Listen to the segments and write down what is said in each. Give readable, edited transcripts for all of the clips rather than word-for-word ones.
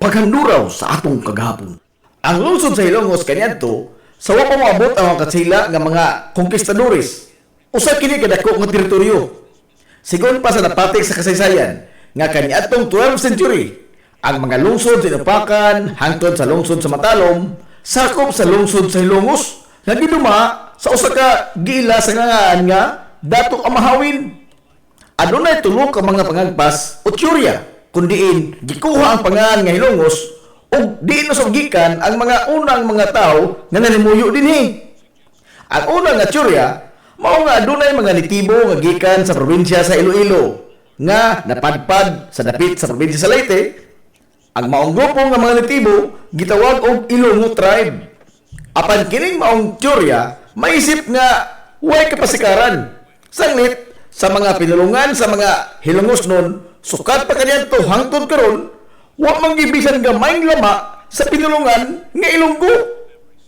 paghanduraw sa atong kagahapon. Ang lungsod sa Ilongos kaniadto sa wa pa moabot ang mga katsila nga mga konkistadores. Usa kini kadako nga teritoryo. Sigon pa sa napatik sa kasaysayan nga kaniadtong 12th century, ang mga lungsod sa Inupakan hangtod sa lungsod sa Matalom sakop sa lungsod sa Ilongos nga giduma sa usa ka giila sa ngangaan nga Dato Amahawin. Adunay tulo ka mga pangagpas o teorya kun diin gikuha ang pangalan nga Ilongos o diin nasubgikan ang mga unang mga tao nga nanimuyo dinhi. Ang unang nga teorya mao nga adunay mga nitibo nga gikan sa probinsya sa Iloilo nga napadpad sa dapit sa probinsya sa Leyte. Ang maong grupo nga mga natibo gitawag og Ilongo tribe. Apan kining maong teorya maisip nga way kapasikaran. Sanglit sa mga pinulungan sa mga Hilongos nun, sukat pa kaniadto hangtod karon, wa man gibisan gamayng lama sa pinulungan nga Ilonggo.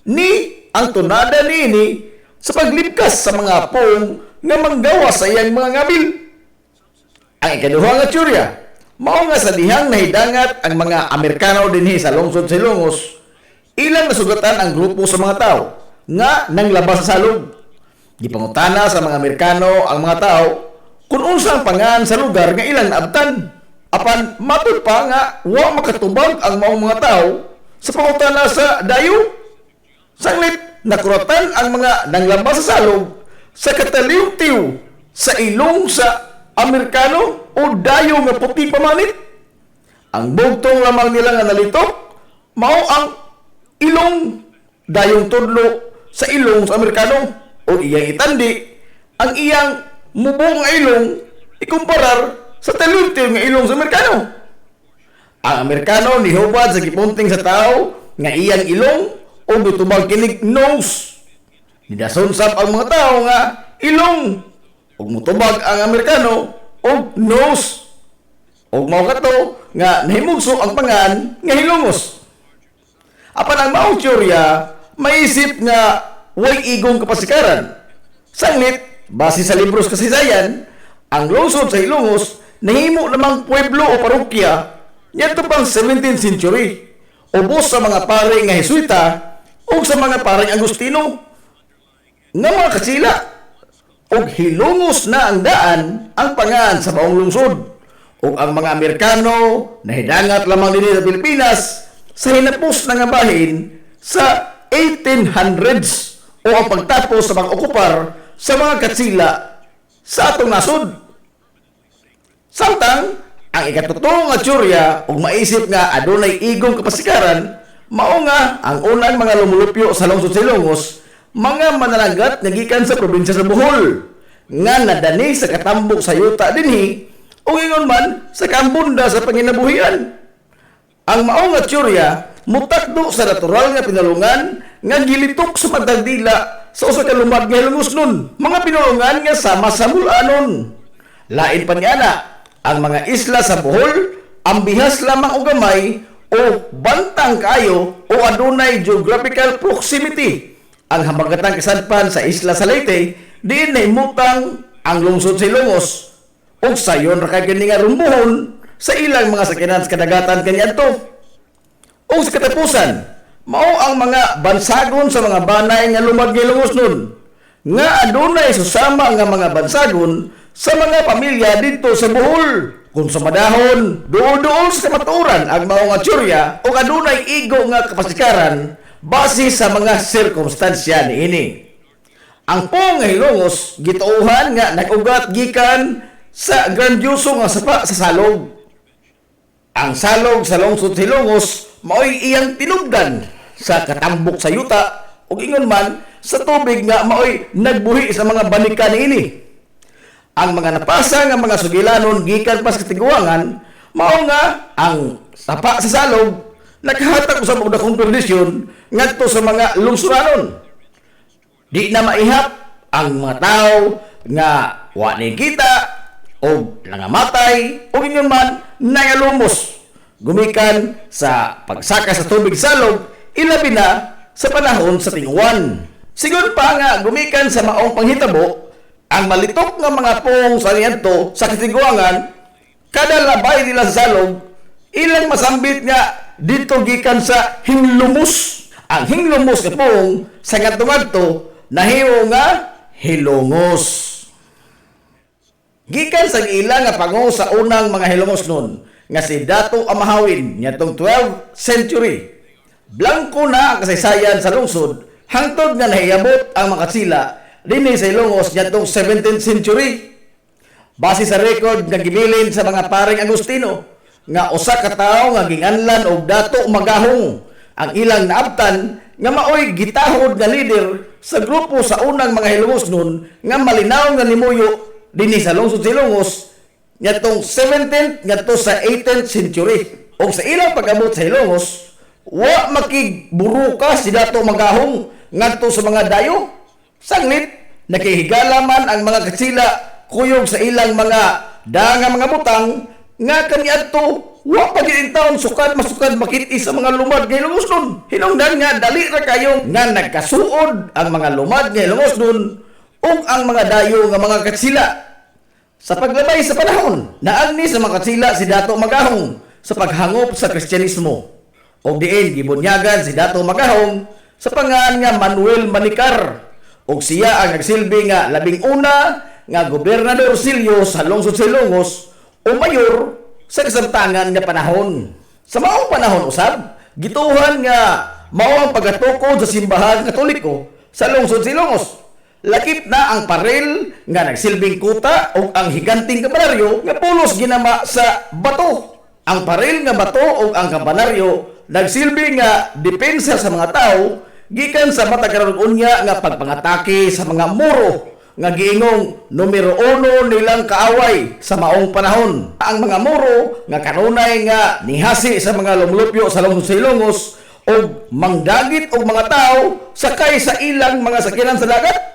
Ni ang tunada niini sa paglibkas sa mga pong nga manggawas sa iyang mga ngabil. Ang ikaduha nga teorya mao nga sa dihang nahidangat ang mga Amerikano dinhi sa lungsod sa Ilongos, ilang nasugatan ang grupo sa mga tao nga nanglabas sa salog. Gipangutana sa mga Amerikano ang mga tao kung unsa ang pangan sa lugar nga ilang naabtan. Apan matud pa nga wa makatubag ang maong mga tao sa pangutana sa dayo. Sanglit nakuratan ang mga nanglabas sa salog sa kataliw-tiw sa ilong sa Amerikano o dayo nga puti pamanit. Ang bugtong lamang nila nga nalitok mao ang ilong dayong tudlo sa ilong sa Amerikano o iyang itandi ang iyang mubong nga ilong ikumparar sa taliw-tiw nga ilong sa Amerikano. Ang Amerikano nihubad sa gipunting sa tao nga iyang ilong o gitubag kinig nose. Nidasunsap ang mga tao nga ilong ug mutubag ang Amerikano og nose. Og mao kato nga nahimugso ang pangan nga Hilongos. Apan ang maong teorya maisip nga way igong kapasikaran. Sanglit base sa libros kasaysayan, ang lungsod sa Hilongos nahimo namang pueblo o parokya ngadto pang 17th century. Ubos sa mga pare nga Jesuita o sa mga pareng Agustino nga mga katsila. Og Hilongos na ang daan ang pangan sa maong lungsod. Og ang mga Amerikano nahidangat lamang dinhi sa Pilipinas sa hinapos na nga bahin sa 1800s o ang pagtapos sa pag-okupar sa mga katsila sa atong nasod. Samtang ang ikatuto nga teorya og maisip nga adunay igong kapasikaran mao nga ang unang mga lumulupyo sa lungsod sa Ilongos mga mananagat nga gikan sa probinsya sa Bohol nga nadani sa katambok sa yuta dinhi o ingon man sa kambunda sa panginabuhian. Ang mao nga teorya mutakdo sa natural nga pinulungan nga gilitok sa pagdagdila sa usa ka lumad nga Hilongos nun, mga pinulungan nga sama sa mulanon. Lain pa niana ang mga isla sa Bohol ang bihas lamang o gamay o bantang kayo o adunay geographical proximity. Ang habagatang kasadpan sa isla sa Leyte diin nahimutang ang lungsod sa Ilongos ug sayon ra kay kini nga rumbuhon sa ilang mga sakinan sa kadagatan kaniadto. Ug sa katapusan mao ang mga bansagon sa mga banay nga lumad nga Ilongos nun nga adunay susama nga mga bansagon sa mga pamilya dito sa Bohol. Kung sa madahon duol-duol sa kamaturan ang mao nga teorya ug adunay igo nga kapasikaran base sa mga sirkumstansya niini. Ang pong nga Hilongos gituohan nga nag-ugat gikan sa grandioso nga sapa sa salog. Ang salog sa lungsod sa Hilongos mao'y iyang tinubdan sa katambok sa yuta ug ingon man sa tubig nga mao'y nagbuhi sa mga banika niini. Ang mga napasa nga mga sugilanon gikan pa sa tiguangan mao nga ang sapa sa salog nakahatag sa mga dakong kondisyon ngadto sa mga lungsuranon. Di na maihap ang mga tao nga wa ni kita o nangamatay o ingon man nangalumos gumikan sa pagsaka sa tubig salog ilabi na sa panahon sa tinguan. Sigon pa nga gumikan sa maong panghitabo ang malitok nga mga pong sa niadto sa katiguangan kada labay nila sa salog ilang masambit nga dito gikan sa hinlumos. Ang hinlumos kapong sa ngadto-ngadto nahimo nga hilongos. Gikan sa ila nga pango sa unang mga hilongos nun nga si Dato Amahawin niadtong 12th century. Blanco na ang kasaysayan sa lungsod hangtod nga nahiabot ang mga Katsila dinhi sa Ilongos niadtong 17th century. Base sa record nga gibilin sa mga paring Agustino nga usa ka tawo nga ginganlan og Dato Magahong ang ilang naabtan nga maoy gitahod nga leader sa grupo sa unang mga hilongos nun nga malinaw nga nimuyo dinhi sa lungsod sa Ilongos ngadtong 17th ngadto sa 18th century. O sa ilang pag-abot sa Ilongos, wa makigburuka si Dato Magahong ngadto sa mga dayo. Sanglit, nakihigala man ang mga Katsila kuyog sa ilang mga daanga mga butang nga kaniadto wa pa gid taon sukad masukad makit-i sa mga lumad nga Ilongos nun. Hinungdan nga dali ra kayo nga nagkasuod ang mga lumad nga Ilongos nun ug ang mga dayo nga mga Katsila. Sa paglabay sa panahon, naagni sa mga Katsila si Dato Magahong sa paghangop sa Kristyanismo. O diin gibunyagan si Dato Magahong sa pangalan nga Manuel Manikar. O siya ang nagsilbi nga labing una nga gobernador silyo sa lungsod sa Ilongos o mayor sa kasamtangan nga panahon. Sa maong panahon usab, gituhan nga mao ang pagatukod sa simbahan Katoliko sa lungsod sa Ilongos. Lakip na ang parel nga nagsilbing kuta o ang higanting kampanaryo nga pulos ginama sa bato. Ang parel nga bato o ang kampanaryo nagsilbi nga depensa sa mga tao gikan sa matag karon unya nga pagpangatake sa mga muro nga giingong numero 1 nilang kaaway sa maong panahon. Ang mga muro nga kanunay nga nihasi sa mga lumlupyo sa lungsod sa Ilongos o mangdagit og mga tao sakay sa ilang mga sakyanan sa dagat.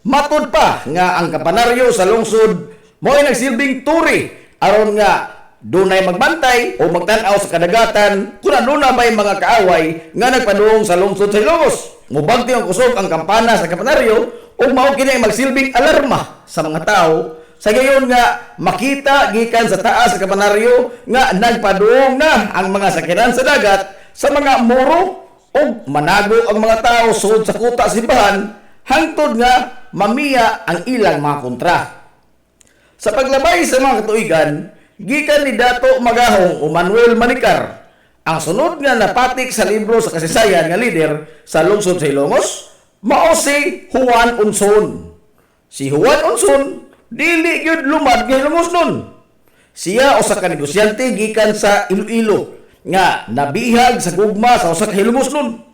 Matod pa nga ang kampanaryo sa lungsod mo'y nagsilbing turi aron nga dunay magbantay o magtan-aw sa kadagatan kung aduna may mga kaaway nga nagpadung sa lungsod sa Ilongos. Mubagti ang kusog ang kampana sa kampanaryo o mao kini magsilbing alarma sa mga tao sa gayon nga makita gikan sa taas sa kampanaryo nga nagpadung na ang mga sakyanan sa dagat sa mga muro o manago ang mga tao sud sa kuta simbahan hangtod nga mamiya ang ilang mga kontra. Sa paglabay sa mga katuigan, gikan ni Dato Magahong o Manuel Manikar, ang sunod nga napatik sa libro sa kasaysayan nga lider sa lungsod sa Ilongos, mao si Juan Unson. Si Juan Unson, dili gyud lumad nga Ilongos nun. Siya usa ka negosyante gikan sa Iloilo nga nabihag sa gugma sa usa ka Ilongos nun.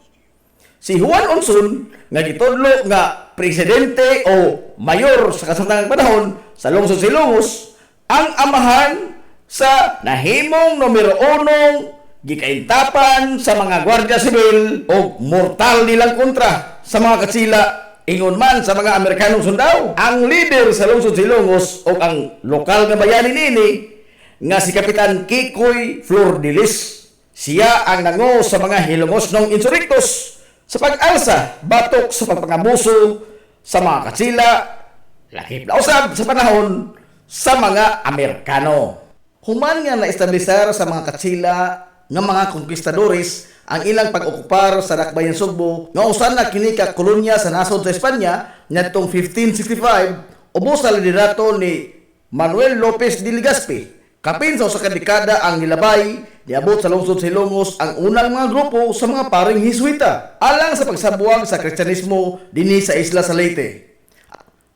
Si Juan Unson nga gitudlo nga presidente o mayor sa kasamtangang panahon sa lungsod sa Ilongos ang amahan sa nahimong numero 1 gikaintapan sa mga gwardiya sibil o mortal nilang kontra sa mga Katsila ingon man sa mga Amerikanong sundao. Ang leader sa lungsod sa Ilongos o ang lokal nga bayani nini nga si Kapitan Kikoy Flordelis. Siya ang nango sa mga Hilongosnong insurrectos sa pag-alsa batok sa pagpangabuso sa mga Katsila, lakip na usab sa panahon sa mga Amerikano. Human nga naestablisar sa mga Katsila nga mga konkistadores ang ilang pag-okupar sa Dakbayan Sugbo nga usan na kini ka kolonya sa nasod sa Espanya ngadtong 1565 ubos sa liderato ni Manuel Lopez de Legazpi. Kapin sa usa ka dekada ang nilabay niabot sa lungsod sa Ilongos ang unang mga grupo sa mga paring Hiswita alang sa pagsabuang sa Kristyanismo dinhi sa isla sa Leyte.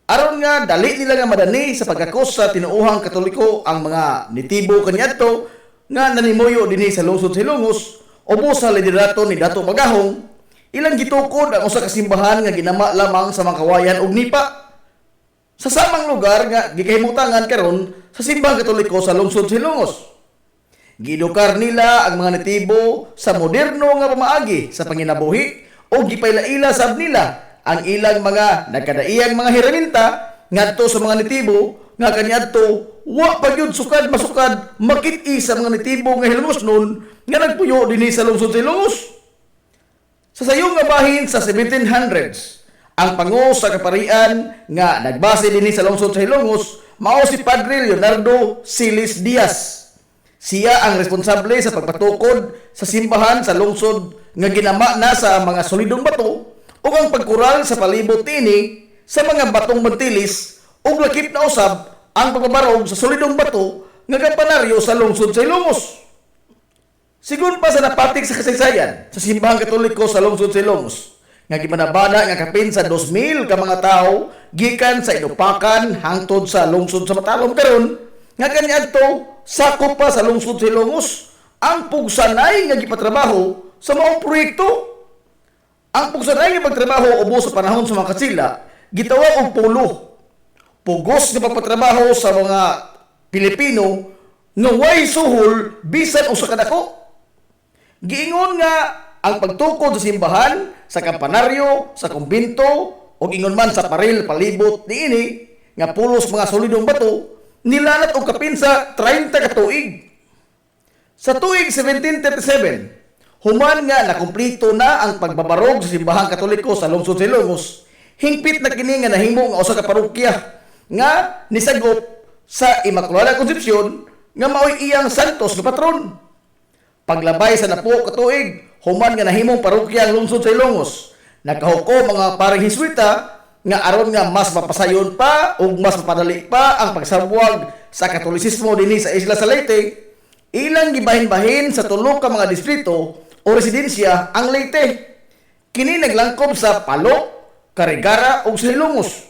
Aron nga dali nila nga madani sa pagkakos sa tinuuhang Katoliko ang mga nitibo kaniadto nga nanimuyo dinhi sa lungsod sa Ilongos ubos sa liderato ni Dato Magahong. Ilang gitukod ang usa ka simbahan nga ginama lamang sa mga kawayan ug nipa sa samang lugar nga gikahimutangan karon sa simbahan Katoliko sa lungsod sa Ilongos. Gidukar nila ang mga natibo sa moderno nga pamaagi sa panginabuhi o gipaylaila sab nila ang ilang mga nagkadaiyang mga hiraminta ngadto sa mga natibo nga kaniadto wa pa gyud sukad masukad makit-i sa mga natibo nga Hilongos nun nga nagpuyo dinhi sa lungsod sa Ilongos. Sa sayong nga bahin sa 1700s, ang pango sa kaparian nga nagbase dinhi sa lungsod sa Ilongos mao si Padre Leonardo Silis Diaz. Siya ang responsable sa pagpatukod sa simbahan sa lungsod nga ginama na sa mga solidong bato o ang pagkural sa palibot ini sa mga batong mantilis o lakip na usab ang pagbabarog sa solidong bato nga kampanaryo sa lungsod sa Ilongos. Sigun pa sa napatik sa kasaysayan sa simbahan katoliko sa lungsod sa Ilongos nga gibanabana nga kapin sa 2,000 ka mga tao gikan sa Inupakan hangtod sa lungsod sa Matalom karon nga kaniadto sakop pa sa lungsod sa Ilongos ang pugsanay nga gipatrabaho sa maong proyekto. Ang pugsanay nga pagtrabaho ubos sa panahon sa mga katsila gitawag og pulo. Pugos nga pagpatrabaho sa mga Pilipino nga way suhol bisan usa ka dako. Giingon nga ang pagtukod sa simbahan, sa kampanaryo, sa kumbento o ingon man sa paril palibot niini nga pulos mga solidong bato nilalat og kapin sa 30 ka tuig. Sa tuig 1737, human nga nakumplito na ang pagbabarog sa simbahan katoliko sa lungsod sa Ilongos. Hingpit na kini nga nahimo nga usa ka parokya nga nisagop sa Immaculada Concepcion nga maoy iyang santos nga patron. Paglabay sa napo ka tuig, human nga nahimong parokya ang lungsod sa Ilongos. Nakahukom mga parang Hiswita nga aron nga mas mapasayon pa o mas mapadali pa ang pagsabwag sa Katolisismo dinhi sa Isla sa Leyte. Ilang gibahin-bahin sa tulo ka mga distrito o residensya ang Leyte. Kini naglangkob sa Palo, Carigara ug sa Ilongos.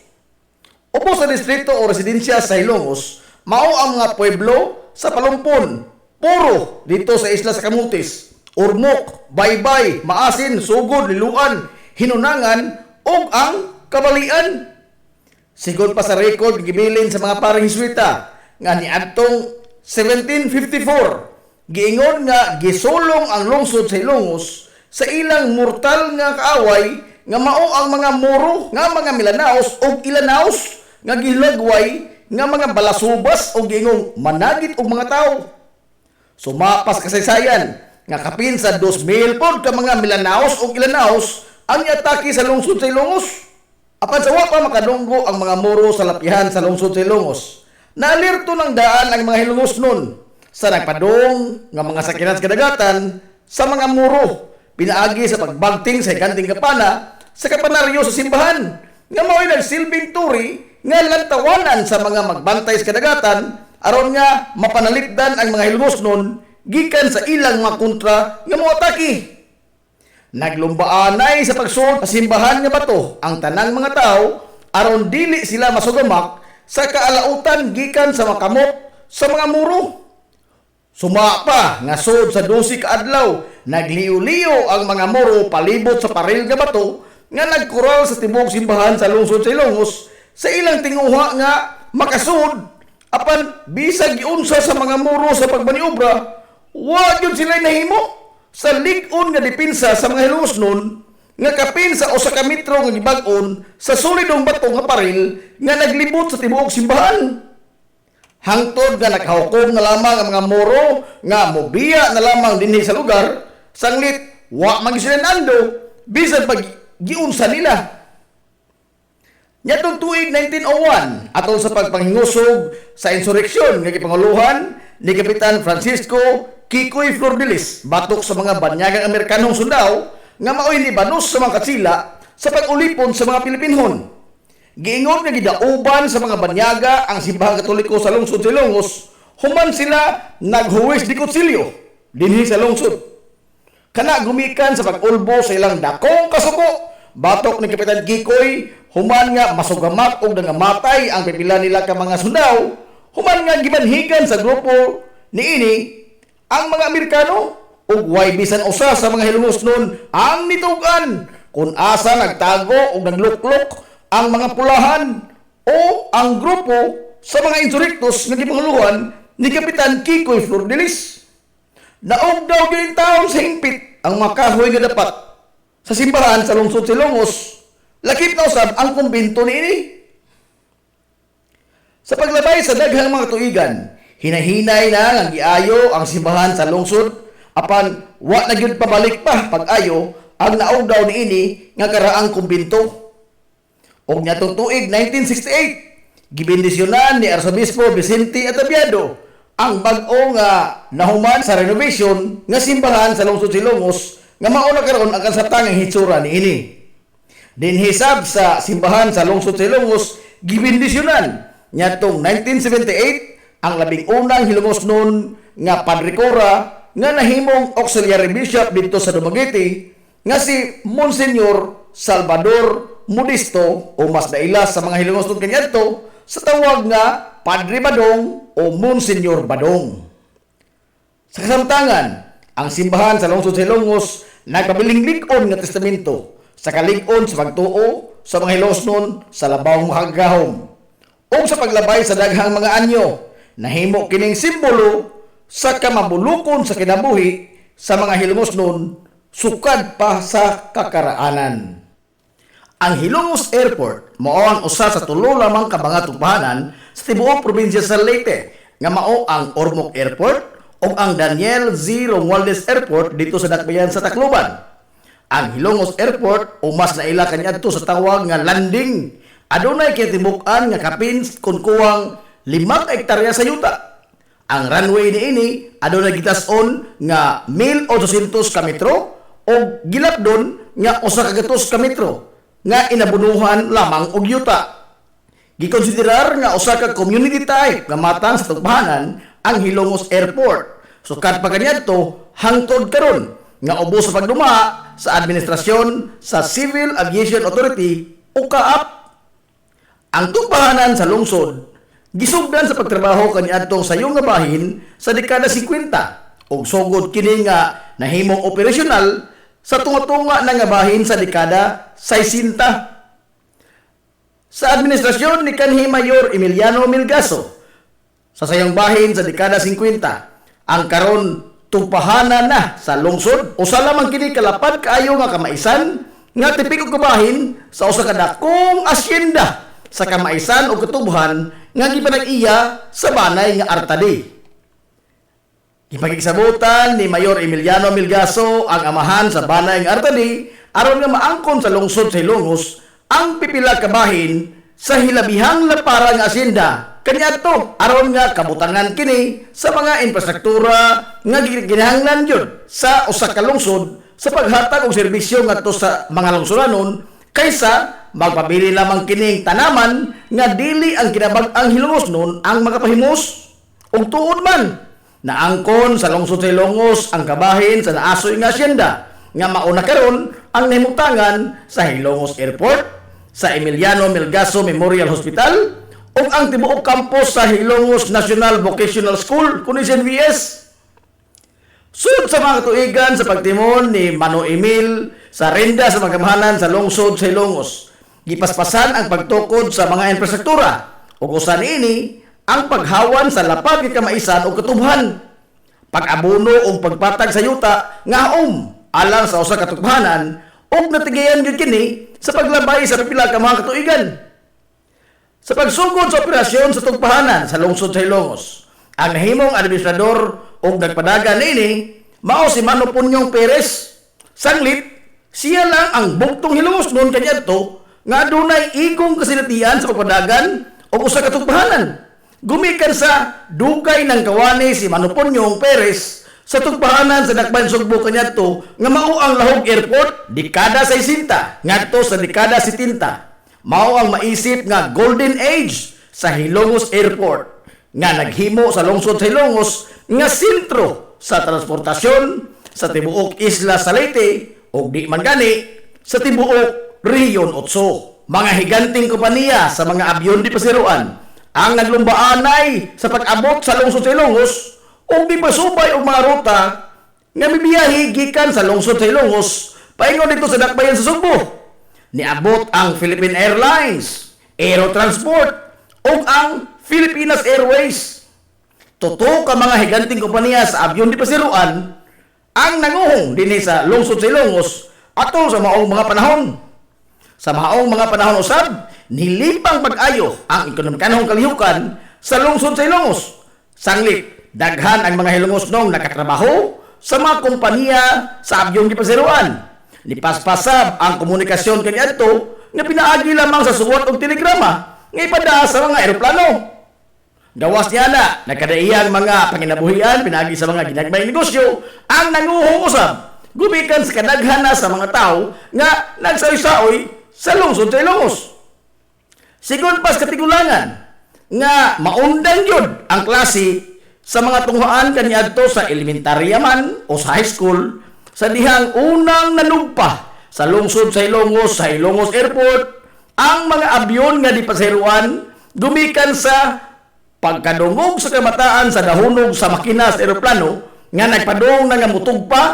Upo sa distrito o residensya sa Ilongos, mao ang mga pueblo sa Palumpon, Puro dito sa Isla sa Camotes, Ormoc, Baybay, Maasin, Sugod, Liluan, Hinunangan ug ang Kabalian. Sigon pa sa record gibilin sa mga parang Hiswita nga niadtong 1754 giingon nga gisulong ang lungsod sa Ilongos sa ilang mortal nga kaaway nga mao ang mga Moro nga mga Milanaos ug Ilanaos nga gilagway nga mga balasubas o giingong managit og mga tao. Sumapas kasaysayan nga kapin sa 2,000 pod ka mga Milanaos ug Ilanaos ang iatake sa lungsod sa Ilongos. Apan sa wa pa makadunggo ang mga Moro sa lapihan sa lungsod sa Ilongos. Naalirto ng daan ang mga Ilongos nun sa nagpadong nga mga sakyanan sa kadagatan sa mga Moro. Pinaagi sa pagbagting sa higanting kapana sa kapanaryo sa simbahan nga mao'y nagsilbing turi nga lantawanan sa mga magbantay sa kadagatan aron nga mapanalipdan ang mga Ilongos nun gikan sa ilang mga kontra nga moatake. Naglumbaanay sa pagsuot sa simbahan nga bato ang tanang mga tao aron dili sila masugamak sa kaalautan gikan sa makamot sa mga Moro. Sumapa nga sud sa 12 ka adlaw nagliw-liw ang mga Moro palibot sa paril nga bato nga nagkural sa tibok simbahan sa lungsod sa Ilongos sa ilang tinguha nga makasud. Apan bisag giunsa sa mga Moro sa pagbaniobra, wa gyud sila nahimo sa lig-on nga depensa sa mga Ilongos nun nga kapin sa usa ka metro nga gibag-on sa solidong bato nga paril nga naglibot sa tibuok simbahan. Hangtod nga nakahukom na lamang ang mga Moro nga mobiya na lamang dinhi sa lugar, sanglit wa man sila nando bisan pag giunsa nila. Nyatong tuig 1901 atol sa pagpanghingusog sa insurreksyon nga gipanguluhan ni Kapitan Francisco Kikoy Flordelis batok sa mga banyagang Amerikanong sundao nga maoy nibanos sa mga katsila sa pag-ulipon sa mga Pilipinhon. Giingon nga gidauban sa mga banyaga ang simbahan katoliko sa lungsod sa Ilongos human sila naghuwis di kutsilyo dinhi sa lungsod. Kana gumikan sa pag-ulbo sa ilang dakong kasuko batok ni Kapitan Kikoy human nga masugamak og nangamatay ang pipila nila ka mga sundao human nga gibanhigan sa grupo niini ang mga Amerikano ug way bisan usa sa mga Ilongos nun ang nitugan kung asa nagtago ug nagluklok ang mga pulahan o ang grupo sa mga insurrectos nga gipanguluhan ni Kapitan Kikoy Flordelis. Naog daw gyud taon sa hingpit ang mga kahoy nga dapat sa simbahan sa lungsod sa Ilongos. Lakip na usab ang kumbento niini. Sa paglabay sa daghang mga tuigan, hinahinay na ang giayo ang simbahan sa lungsod apan wa na gyud pabalik pa pag-ayo ang naog daw niini nga karaang kumbento. Og nyatong tuig 1968 gibendisyonan ni Arzobispo Vicente Ataviado ang bag-o nga nahuman sa renovation nga simbahan sa lungsod Silongos nga mao na karon ang kasatang hitsura niini. Dinhisab sa simbahan sa lungsod Silongos gibindisyonan ngadtong 1978 ang labing unang hilongosnon nga Padre Cora nga nahimong auxiliary bishop dito sa Dumaguete nga si Monsignor Salvador Modesto o mas daila sa mga hilongosnon kaniadto sa tawag nga Padre Badong o Monsignor Badong. Sa kasamtangan, ang simbahan sa lungsod Silongos nagpabiling-lig-on nga testamento sa kalig-on sa pagtuo sa mga hilongosnon sa labawong makagahom o sa paglabay sa daghang mga anyo. Nahimo kining simbolo sa kamabulukon sa kinabuhi sa mga hilongosnon sukad pa sa kakaraanan. Ang Hilongos Airport mao ang usa sa tulo lamang ka mga tubahanan sa tibuok probinsya sa Leyte nga mao ang Ormoc Airport ug ang Daniel Z. Romualdez Airport dito sa Dakbayan sa Tacloban. Ang Hilongos Airport o mas naila kaniadto sa tawag nga landing adunay kitibukan nga kapin kun kuwang 5 hektarya sa yuta. Ang runway niini adunay gitas-on nga 1,800 ka metro o gilapdon nga 100 ka metro nga inabunuhan lamang og yuta. Gikonsiderar nga usa ka community type nga matang sa tugbahanan ang Hilongos Airport. Sukad pa kaniadto hangtod karon nga ubos sa pagduma sa administrasyon sa Civil Aviation Authority o CAAP. Ang tugbahanan sa lungsod gisugdan sa pagtrabaho kaniadtong sayong nga bahin sa dekada 50 ug sugod kini nga nahimong operasyonal sa tunga-tunga na nga bahin sa dekada 60. Sa administrasyon ni kanhi Mayor Emiliano Milgaso sa sayong bahin sa dekada 50, ang karon tugpahanan na sa lungsod usa lamang kini kalapad kaayo nga kamaisan nga tipik og kabahin sa usa ka dakong asyenda sa kamaisan o katubuhan nga gipanag-iya sa banay nga Artadi. Gipagigsabutan ni Mayor Emiliano Milgaso ang amahan sa banay nga Artadi aron nga maangkon sa lungsod sa Hilongos ang pipila ka bahin sa hilabihang lapara nga asyenda kaniadto aron nga kabutangan kini sa mga infrastruktura nga ginahanglan jud sa usa ka lungsod sa paghatag og serbisyo ngadto sa mga lungsuranon kaysa magpabili lamang kining tanaman nga dili ang kinabag-ang hilongosnon ang makapahimos ug tuod man naangkon sa lungsod sa Hilongos ang kabahin sa naasoy nga asyenda nga mauna karon ang nahimutangan sa Hilongos Airport, sa Emiliano Milgaso Memorial Hospital ug ang tibuok campus sa Hilongos National Vocational School kuno NVS. Sud sa mga tuigan sa pagtimon ni Mano Emil sa renda sa magamahanan sa lungsod sa Hilongos, gipaspasan ang pagtukod sa mga infrastruktura ug usa niini ang paghawan sa lapad nga kamaisan o katubhan, pag-abono o pagpatag sa yuta nga alang sa usa ka tugbahanan o natigayan gyud kini sa paglabay sa pipila ka mga katuigan. Sa pagsugod sa operasyon sa tugbahanan sa lungsod sa Hilongos, ang nahimong administrador o nagpadagan niini mao si Mano Punyong Perez. Sanglit, siya lang ang buktong Hilongos noon kaniadto nga adunay igong kasinatian sa pagpadagan o usa ka tugbahanan. Gumikan sa dugay ng kawani si Mano Punyong Perez sa tugbahanan sa Dakbayan Sugbo kaniadto nga mao ang Lahog Airport dekada 60 ngadto sa dekada 70. Mao ang maisip nga golden age sa Hilongos Airport nga naghimo sa lungsod sa Hilongos nga sentro sa transportasyon sa tibuok isla sa Leyte ug di man gani sa tibuok Rehiyon 8. Mga higanting kompanya sa mga abyon di pasiruan ang naglumbaanay sa pag-abot sa lungsod sa Hilongos o di pasubay og mga ruta nga mibiyahe gikan sa lungsod sa Hilongos paingon dito sa Dakbayan sa Sugbo. Niabot ang Philippine Airlines, Aerotransport o ang Filipinas Airways. Totoo ka mga higanting kompanya sa abyon di pasiruan ang nanguhong dinhi sa lungsod sa Hilongos atol sa maong mga panahon. Sa maong mga panahon usab, nilipang pag-ayo ang ekonomikanong kalihukan sa lungsod sa Hilongos. Sanglit, daghan ang mga Hilongosnong nakatrabaho sa mga kompanya sa abyong gipasiruan. Nipaspasab ang komunikasyon kaniadto nga pinaagi lamang sa suwat og telegrama nga ipada sa mga eroplano. Gawas niya na, nagkadaiyang mga panginabuhian, pinagi sa mga ginagmay negosyo, ang nanguhong usab. Gumikan sa kadaghan na sa mga tao nga nagsaoy-saoy sa lungsod sa Ilongos. Sigon pas katigulangan, nga maundang yun ang klase sa mga tunghaan kaniadto sa elementarya man o sa high school sa dihang unang nanugpa sa lungsod sa Ilongos Airport, ang mga abyon nga dipasiruan gumikan sa pagkadungog sa kamataan sa dahunog sa makina sa eroplano nga nagpadung na nga mutugpa,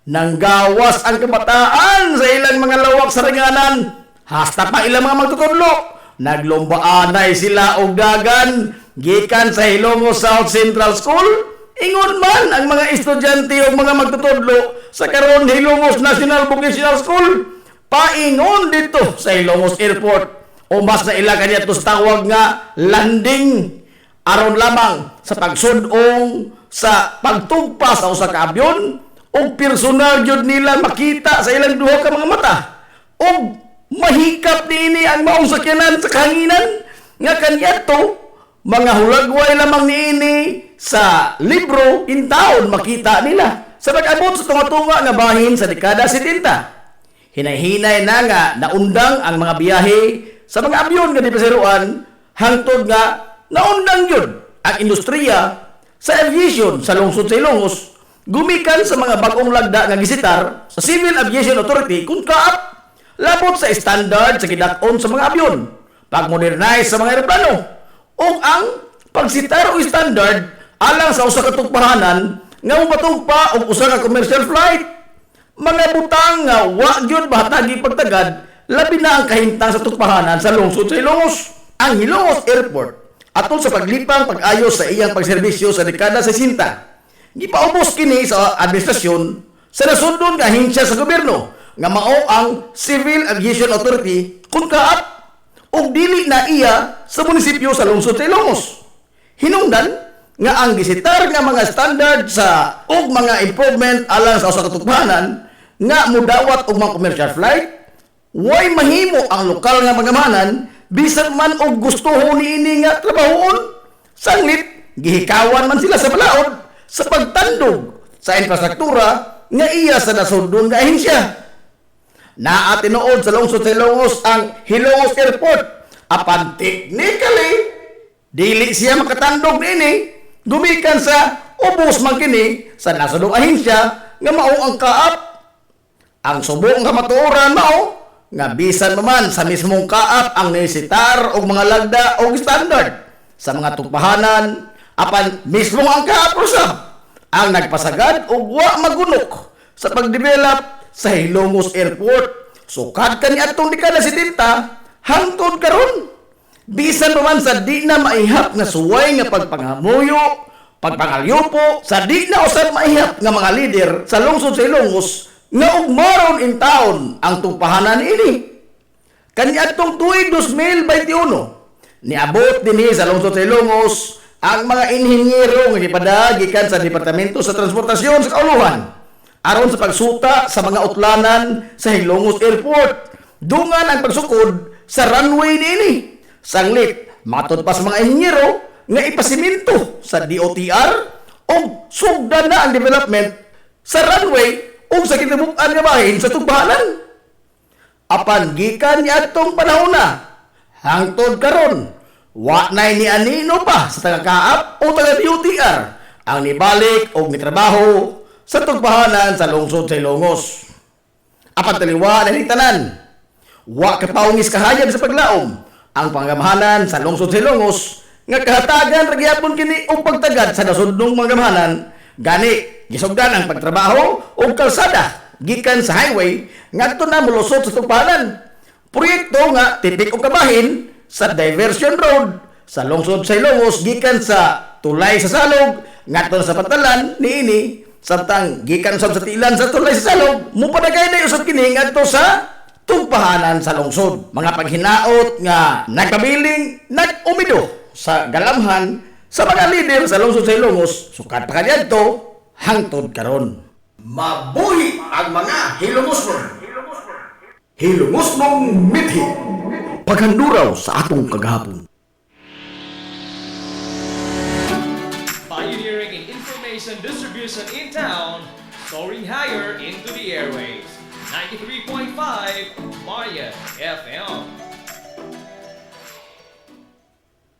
nanggawas ang kamataan sa ilang mga lawak sa ringanan, hasta pa ilang mga magtutudlo, naglombaanay sila og dagan gikan sa Ilongos South Central School. Ingon man ang mga estudyante o mga magtutudlo sa karon Ilongos National Vocational School, paingon dito sa Ilongos Airport o mas na ila kaniya to sa tawag nga landing aron lamang sa pagsudong sa pagtugpa sa usa ka abyon o personal gyud nila makita sa ilang duha ka mga mata o mahikap niini ang maong sakyanan sa kahanginan nga kaniya to mga hulagway lamang niini sa libro in taon makita nila sa pag-abot sa tunga-tunga nga bahin sa dekada 70. Hinay-hinay na nga naundang ang mga biyahe sa mga abyon nga dipasiruan hangtod nga naundang yun ang industriya sa aviation sa lungsod sa Ilongos gumikan sa mga bagong lagda nga gisitar sa Civil Aviation Authority kung kaap labot sa standard sa kidak-on sa mga abyon, pag-modernize sa mga aeroplano o ang pagsitar o standard alang sa usa ka tugpahanan nga mapatugpa og usa ka commercial flight. Mga butang nga wa gyud bahatagi pagtagad labi na ang kahimtang sa tugpahanan sa lungsod sa Ilongos. Ang Ilongos Airport atol sa paglipang pag-ayos sa iyang pagserbisyo sa dekada 60. Gipaubos kini sa administrasyon sa nasundon nga ahensya sa gobyerno nga mao ang Civil Aviation Authority kung kaap og dili na iya sa munisipyo sa lungsod sa Ilongos. Hinungdan nga ang gisitar nga mga standard sa og mga improvement alang sa usa ka tugpahanan nga mudawat og mga commercial flight, way mahimo ang lokal nga pagamahanan bisan man og gusto niini nga trabahoon. Sanglit gihikawan man sila sa balaod sa pagtandog sa infrastruktura nga iya sa nasundon nga ahensya. Naa tinuod sa lungsod sa Ilongos ang Ilongos Airport. Apan technically dili siya makatandog niini gumikan sa ubos man kini sa nasudong ahensya nga mao ang kaap. Ang subong kamatuoran mao nga bisan man sa mismong kaap ang nisitar og mga lagda og standard sa mga tugpahanan apan mismo ang kaap usab ang nagpasagad og wa magunok sa pagdevelop sa Ilongos Airport sukad kaniadtong dekada 70 hangtod karon. Bisan man sa di na maihap nga suway nga pagpangamuyo, pagpangalyupo sa di na usab maihap nga mga leader sa lungsod sa Ilongos nga ugmaron in taon ang tugpahanan ini. Kaniadtong tuig 2021 niabot dinhi sa lungsod sa Ilongos ang mga inhinyero nga gipadagikan sa Departamento sa Transportasyon sa Kauluhan aron sa pagsuta sa mga utlanan sa Ilongos Airport. Dungan ang pagsukod sa runway nini. Sanglit matod pa sa mga inhinyero nga ipasiminto sa DOTR o sugdan na ang development sa runway o sa kitibukan nga bahin sa tugpahanan. Apan gikan niadtong panahon na hangtod karon wa nay ni anino pa sa taga-kaap o taga-DOTR ang nibalik o nitrabaho sa tugpahanan sa lungsod sa Ilongos. Apan taliwa na tanan, wa kapaungis kahayag sa paglaom ang pangamahanan sa lungsod sa Ilongos nga kahatagan ra gyapon kini og pagtagad sa nasudnong mga gamahanan gani gisugdan ang pagtrabaho og kalsada gikan sa highway ngadto na molusot sa tugpahanan. Proyekto nga tipik og kabahin sa diversion road sa lungsod sa Ilongos gikan sa tulay sa Salog ngadto sa Patalan niini samtang gikan sa tilan sa tulay sa Salog mupadagay na usab kini ngadto sa tugpahanan sa lungsod. Mga paghinaot nga nagpabiling nag-umido sa galamhan sa mga lider sa lungsod sa Ilongos sukat pa kaniadto hangtod karon. Mabuhi ang mga Hilongosnon. Hilongosnong mithi. Paghanduraw sa atong kagahapon. station distribution in town, soaring higher into the airwaves. 93.5 Maya FM.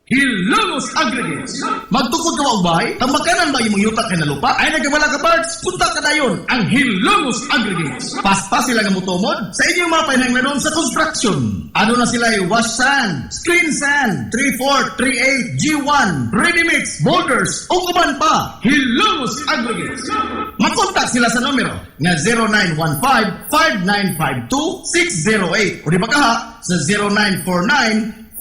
Hilongos Aggregates. Magtukod ka mo bahay, tambakanan ba imong yutak na lupa? Ay nagawala ka parts, punta ka dayon ang Hilongos Aggregates. Paspas sila nga mutomod sa inyong mga pinanglanon sa construction. Ano na sila ay wash sand, screen sand, 3-4, 3-8, G1, ready mix, boulders, o uban pa. Hilongos Aggregates. Makontak sila sa numero nga 0915-5952-608 o di ba kaha sa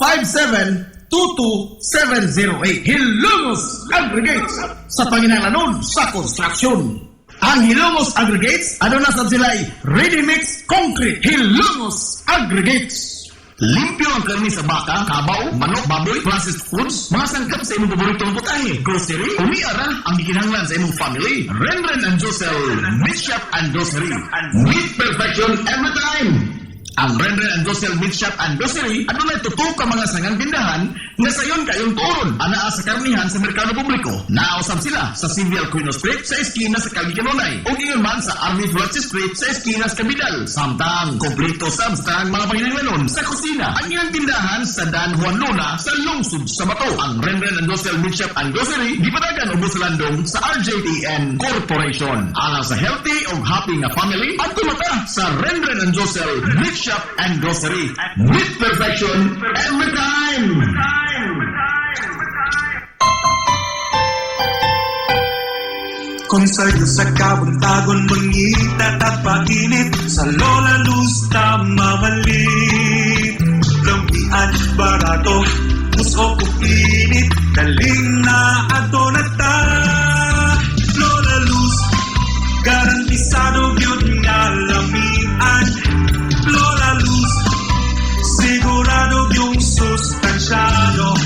0949-5722-708. Hilongos Aggregates sa panginahanglanon sa construction. Ang Hilongos Aggregates, ano na sa sila ay ready mix concrete. Hilongos Aggregates. Limpyo ang karni sa baka, kabaw, manok, baboy, processed foods, mga sangkap sa imong paboritong putahe, grocery, umiara ang gikinahanglan sa imong family. Renren and Josel, Meat Shop and Grocery. Meat perfection every time. Ang Renren and Josel Meat Shop and Grocery, ano na tutok ka mga sangang tindahan nga sayon kayong turon, anaa sa karnihan sa merkado publiko. Naosab sila sa Civil Aquino Street sa eskina sa Calgicanonay o ngayon man sa Army Flores Street sa eskina sa Cabidal. Samtang kompleto sabstang mga panginanglanon sa kusina. Ang ilang tindahan sa Dan Juan Luna sa lungsod sa Bato. Ang Renren and Josel Meat Shop and Grocery gipadagan ubos sa landong sa RJTN Corporation. Alang sa healthy o happy nga family at kumata sa Renren and Josel Meat Shop and Grocery. Meat perfection every time. Kung sa'yo sa kabuntagon mangita at painit sa Lola Luz mamalit Lampian barato puso ko pinit daling na ato na ta Lola Luz garantisado yun nga lamian Lola Luz sigurado yung sustansyado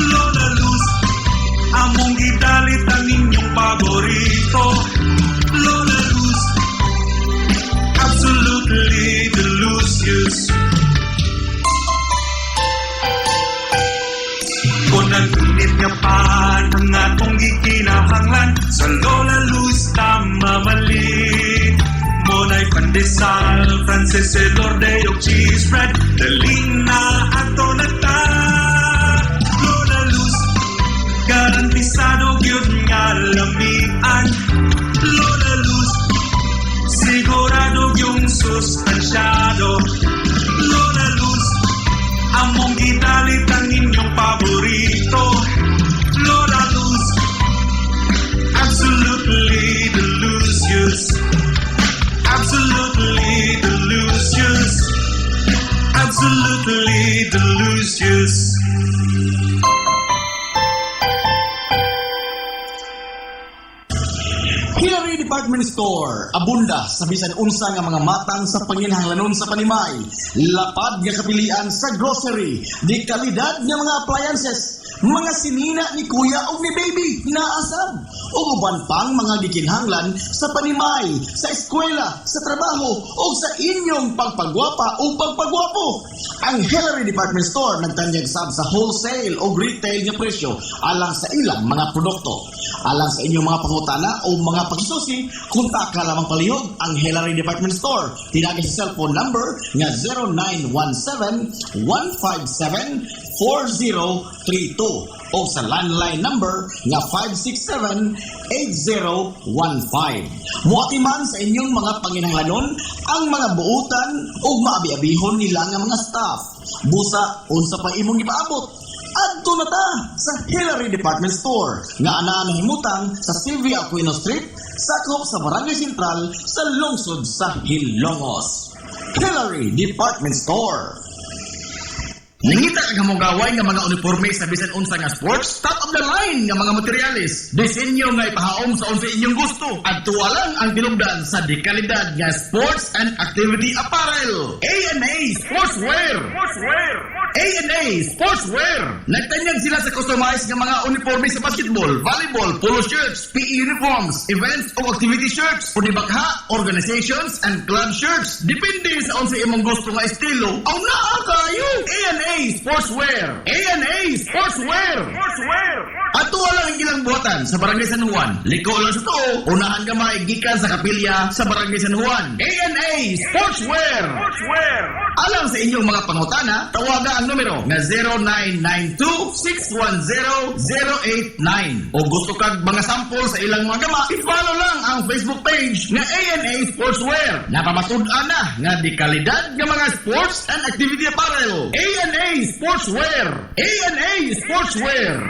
Lola Luz among gidalit ang inyong paborito Lola Luz absolutely delicious kung nag-init nga pan ang atong gikinahanglan sa Lola Luz mamalit Monay pandesal, Frances Edordeo cheese bread daling na ato na ta Lola Luz garantisado yun nga lamian Lola Luz sigurado yung sustansyado Lola Luz among gidalit ang inyong paborito Lola Luz absolutely delicious absolutely delicious absolutely delicious Hillary Department Store, abunda sa bisan unsa nga mga matang sa panginahanglanon sa panimay, lapad nga kapilian sa grocery, di kalidad nga mga appliances, mga sinina ni kuya o ni baby, naasab, o uban pang mga gikinhanglan sa panimay, sa eskwela, sa trabaho, o sa inyong pagpagwapa o pagpagwapo. Ang Hillary Department Store nagtanyag sab sa wholesale o retail nga presyo alang sa ilang mga produkto. Alang sa inyong mga pangutana o mga pagsusi, kontak ka lamang palihog ang Hillary Department Store. Tinagin sa cellphone number nga 0917-157-4032 o sa landline number nga 567-8015. Muati man sa inyong mga panginahanglanon ang mga buutan o maabi-abihon nila nga mga staff. Busa, unsa pa imong ipaabot. Adto na ta sa Hillary Department Store nga anaa nahimutang sa Civil Aquino Street, sakop sa Barangay Sentral sa lungsod sa Hilongos. Hillary Department Store. Nangita ka mong gaway nga mga uniforme sa bisan unsa nga sports, top of the line nga mga materialis. Disenyo nga ipahaom sa unsa inyong gusto. At tuwalang ang tinubdan sa dekalidad nga sports and activity apparel. A&A Sportswear. A&A Sportswear. Nagtanyag sila sa customized nga mga uniforme sa basketball, volleyball, polo shirts, PE uniforms, events o activity shirts, pudibakha, organizations and club shirts. Depende sa unsa imong gusto nga estilo. Ang naa kayo. A&A A&A Sportswear. A&A Sportswear. Ato lang ang ilang buhatan sa Barangay San Juan. Liko lang sa to, unahan gamay gikan sa kapilya sa Barangay San Juan. A&A Sportswear. Alang sa inyong mga pangutana, tawaga ang numero na 0992-610-089. O gusto kag mga sample sa ilang mga gama, i-follow lang ang Facebook page na A&A Sportswear. Napamatud-an na nga di kalidad ng mga sports and activity apparel. A&A Sportswear. A&A Sportswear.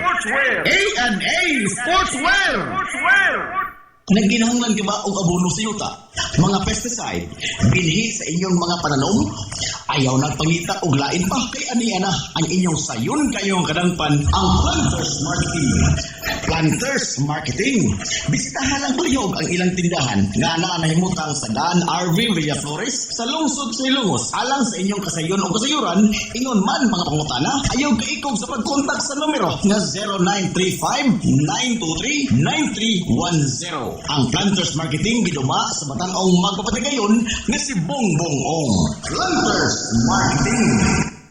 A&A Sportswear. Nagginahanglan ka ba og abono sa yuta? Mga pesticide, binhi sa inyong mga pananom? Ayaw nagpangita og lain pa kay aniya na ang inyong sayon kayong kadangpan ang Planters Marketing. Planters Marketing. Bisitahan lang palihog ang ilang tindahan nga naanahimutang sa Dan RV Villaflores sa lungsod sa Ilongos. Alang sa inyong kasayon o kasayuran, ingon man mga pangutana, ayaw kaikog sa pagkontak sa numero nga 0935-923-9310. Ang Planters Marketing giduma sa batang-ong magpapatigayon nga si Bongbong Ong. Planters Marketing.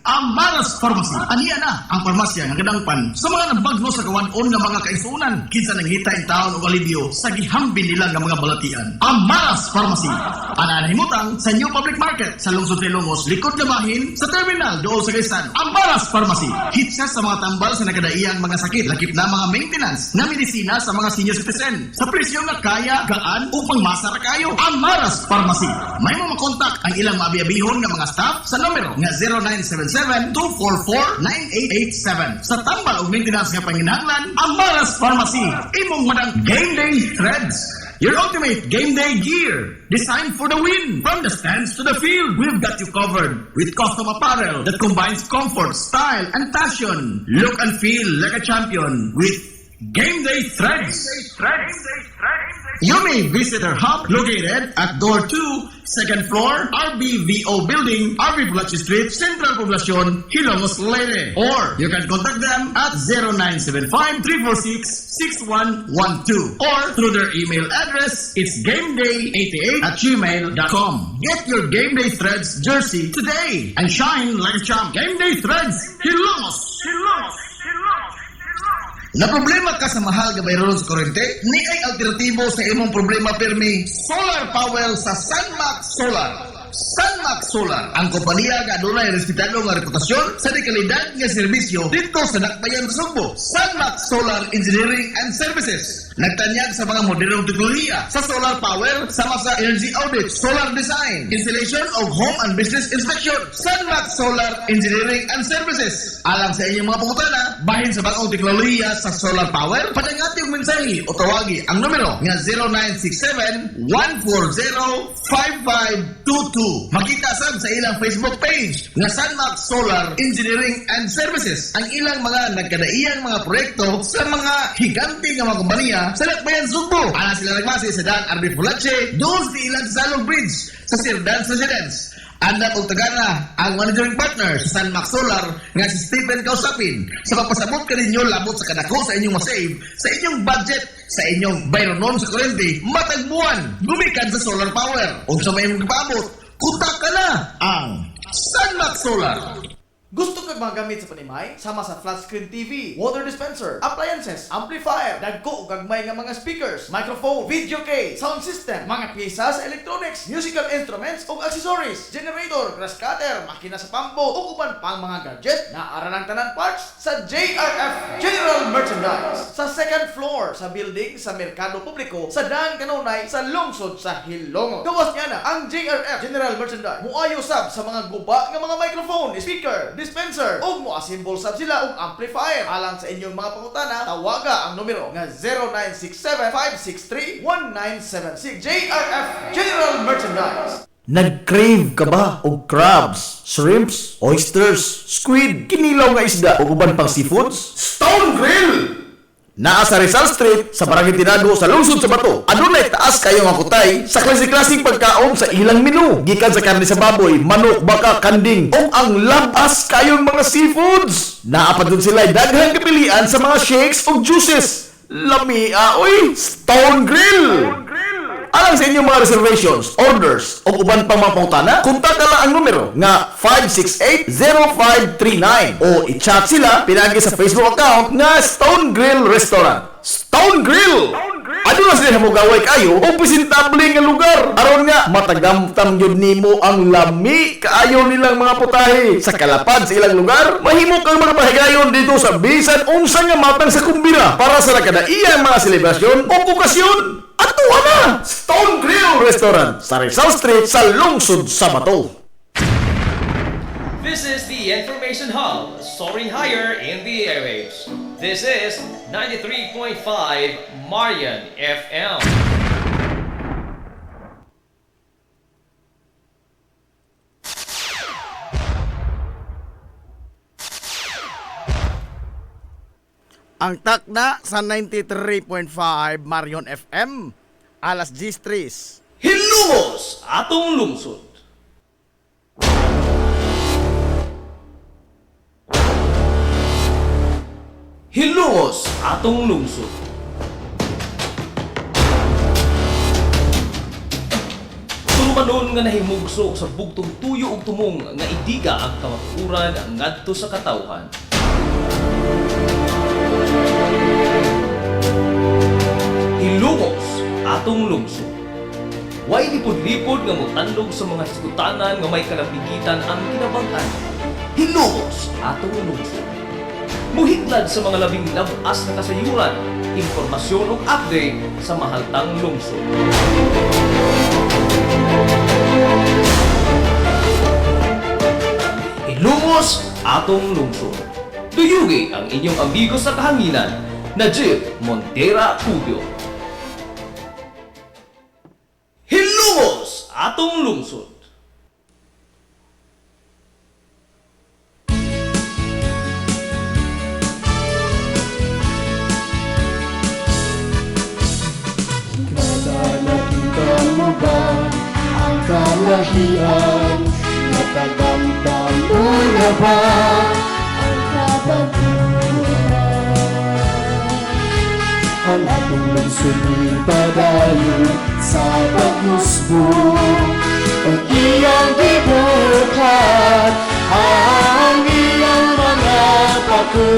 Ang Maras Pharmacy. Aniya na ang parmasya nga kadangpan sa mga nabagno sa kawan-on nga mga kaisunan. Kinsa nanghita in taon og alibyo sa gihambin nila nga mga balatian. Ang Maras Pharmacy. Ananahimutang sa New Public Market sa lungsod sa Ilongos, likod na bahin sa terminal dool sa Quezon. Ang Maras Pharmacy. Hitsa sa mga tambal sa nagadaiyang mga sakit, lakip na mga maintenance na medisina sa mga senior citizen. Sa presyo nga kaya, gaan upang masara kayo. Ang Maras Pharmacy. May mga makontak ang ilang mabiabihon nga mga staff sa numero nga 0977-244-9887. Sa tambal o maintenance nga panginahanglan, ang Maras Pharmacy. Imong madang Game Day Threads. Your ultimate game day gear, designed for the win. From the stands to the field, we've got you covered with custom apparel that combines comfort, style, and fashion. Look and feel like a champion with Game Day Threads. You may visit our hub located at Door 2, second floor, RBVO Building, RB Bulachi Street, Central Poblacion, Hilongos, Leyte. Or you can contact them at 0975-346-6112. Or through their email address, it's gameday88@gmail.com. Get your Game Day Threads jersey today and shine like a champ. Game Day Threads, Hilongos. Na problema ka sa mahal nga bayron sa kuryente? Ni ay alternatibo sa imong problema pirmi, solar power sa Sunmax Solar. Sunmax Solar, ang kompanya nga adunay respetado nga reputasyon sa dekalidad nga serbisyo dito sa Dakbayan sa Sugbo. Sunmax Solar Engineering and Services. Nagtanyag sa mga modernong teknolohiya sa solar power sama sa energy audit, solar design, installation of home and business inspection. Sunmax Solar Engineering and Services. Alang sa inyong mga pangutana, bahin sa bagong teknolohiya sa solar power, padangati yung mensahe o tawagi ang numero nga 0967-140-5522. Makita sab sa ilang Facebook page nga Sunmax Solar Engineering and Services ang ilang mga nagkadaiyang mga proyekto sa mga higante nga mga kompanya sa Dakbayan Sugbo. Ana sila nagmasi sa Dan RB Bulachi, doon sa ilang Salog Bridge sa Sir Dan's Residence. Anda kong tagana ang managing partner sa Sunmax Solar nga si Stephen Kausapin sa pagpasabot ka ninyo labot sa kadako sa inyong masave sa inyong budget sa inyong bayronon sa kuryente matagbuan gumikan sa solar power. Kung sa may magpaabot, kutak ka na ang Sunmax Solar. Gusto ka mga gamit sa panimay? Sama sa flat screen TV, water dispenser, appliances, amplifier, dagko o gagmay nga mga speakers, microphone, video case, sound system, mga pyesa sa electronics, musical instruments o accessories, generator, grass cutter, makina sa pambo o uban pang mga gadget na aralang tanan parts sa JRF General Merchandise. Sa second floor sa building sa Merkado Publiko sa Daan Kanunay sa lungsod sa Hilongos. Gawas niya na ang JRF General Merchandise. Muayo sab sa mga guba nga mga microphone, speaker, dispenser o mo-assemble sab sila og amplifier. Alang sa inyong mga pangutana, tawaga ang numero nga 0967-563-1976. JRF General Merchandise. Nag-crave ka ba og crabs, shrimps, oysters, squid, kinilaw nga isda o uban pang seafoods? Stone Grill! Naa sa Rizal Street sa Barangay Tinago sa lungsod sa Bato. Adunay taas kayo nga kutay sa klase-klaseng pagkaon sa ilang menu. Gikan sa karne sa baboy, manok, baka, kanding o ang labas kayong mga seafoods. Naa pa dun sila daghang kapilian sa mga shakes o juices. Lamia, oy! Stone Grill! Alang sa inyong mga reservations, orders, o uban pang mga pangutana, kontak lang ang numero nga 568-0539 o i-chat sila pinagi sa Facebook account nga Stone Grill Restaurant. Stone Grill! Ano na sila mo gaway kayo o presentable nga lugar? Aron nga, matagamtam yun nimo ang lami kaayo nilang mga putahe. Sa kalapad sa ilang lugar, mahimo kang mga pahigayon dito sa bisan unsa nga matang sa kumbira para sa nakadaiyang mga selebrasyon o okasyon. Atuwa na! Stone Grill Restaurant sa Rizal Street sa Lungsod, Sabato. This is the Information Hub, soaring higher in the airwaves. This is 93.5 Marian FM. Ang takna sa 93.5 Marion FM, alas 10:03. Hilumos atong lungsod. Hilumos atong lungsod. Tulumanon nga nahimugso sa bugtong tuyo ug tumong nga idiga ang kamaturan ngadto sa katawhan. Hilumos atong lungsod. Way lipod-lipod nga mutandog sa mga sikutanan nga may kalapigitan ang kinabang-an. Hilumos atong lungsod. Muhiglad sa mga labing labas na kasayuran, impormasyon ug update sa mahaltang lungsod. Hilumos atong lungsod. Tuyugi ang inyong amigo sa kahanginan na Jeff Montera Cubio. Hilumos atong lungsod. Nakita mo ba ang kalahian? Natagamdam mo na ba ang kabaguhan? Ang atong lungsod padayon sa pagmusbo, ang iyang gibuhat, ang iyang mga pako.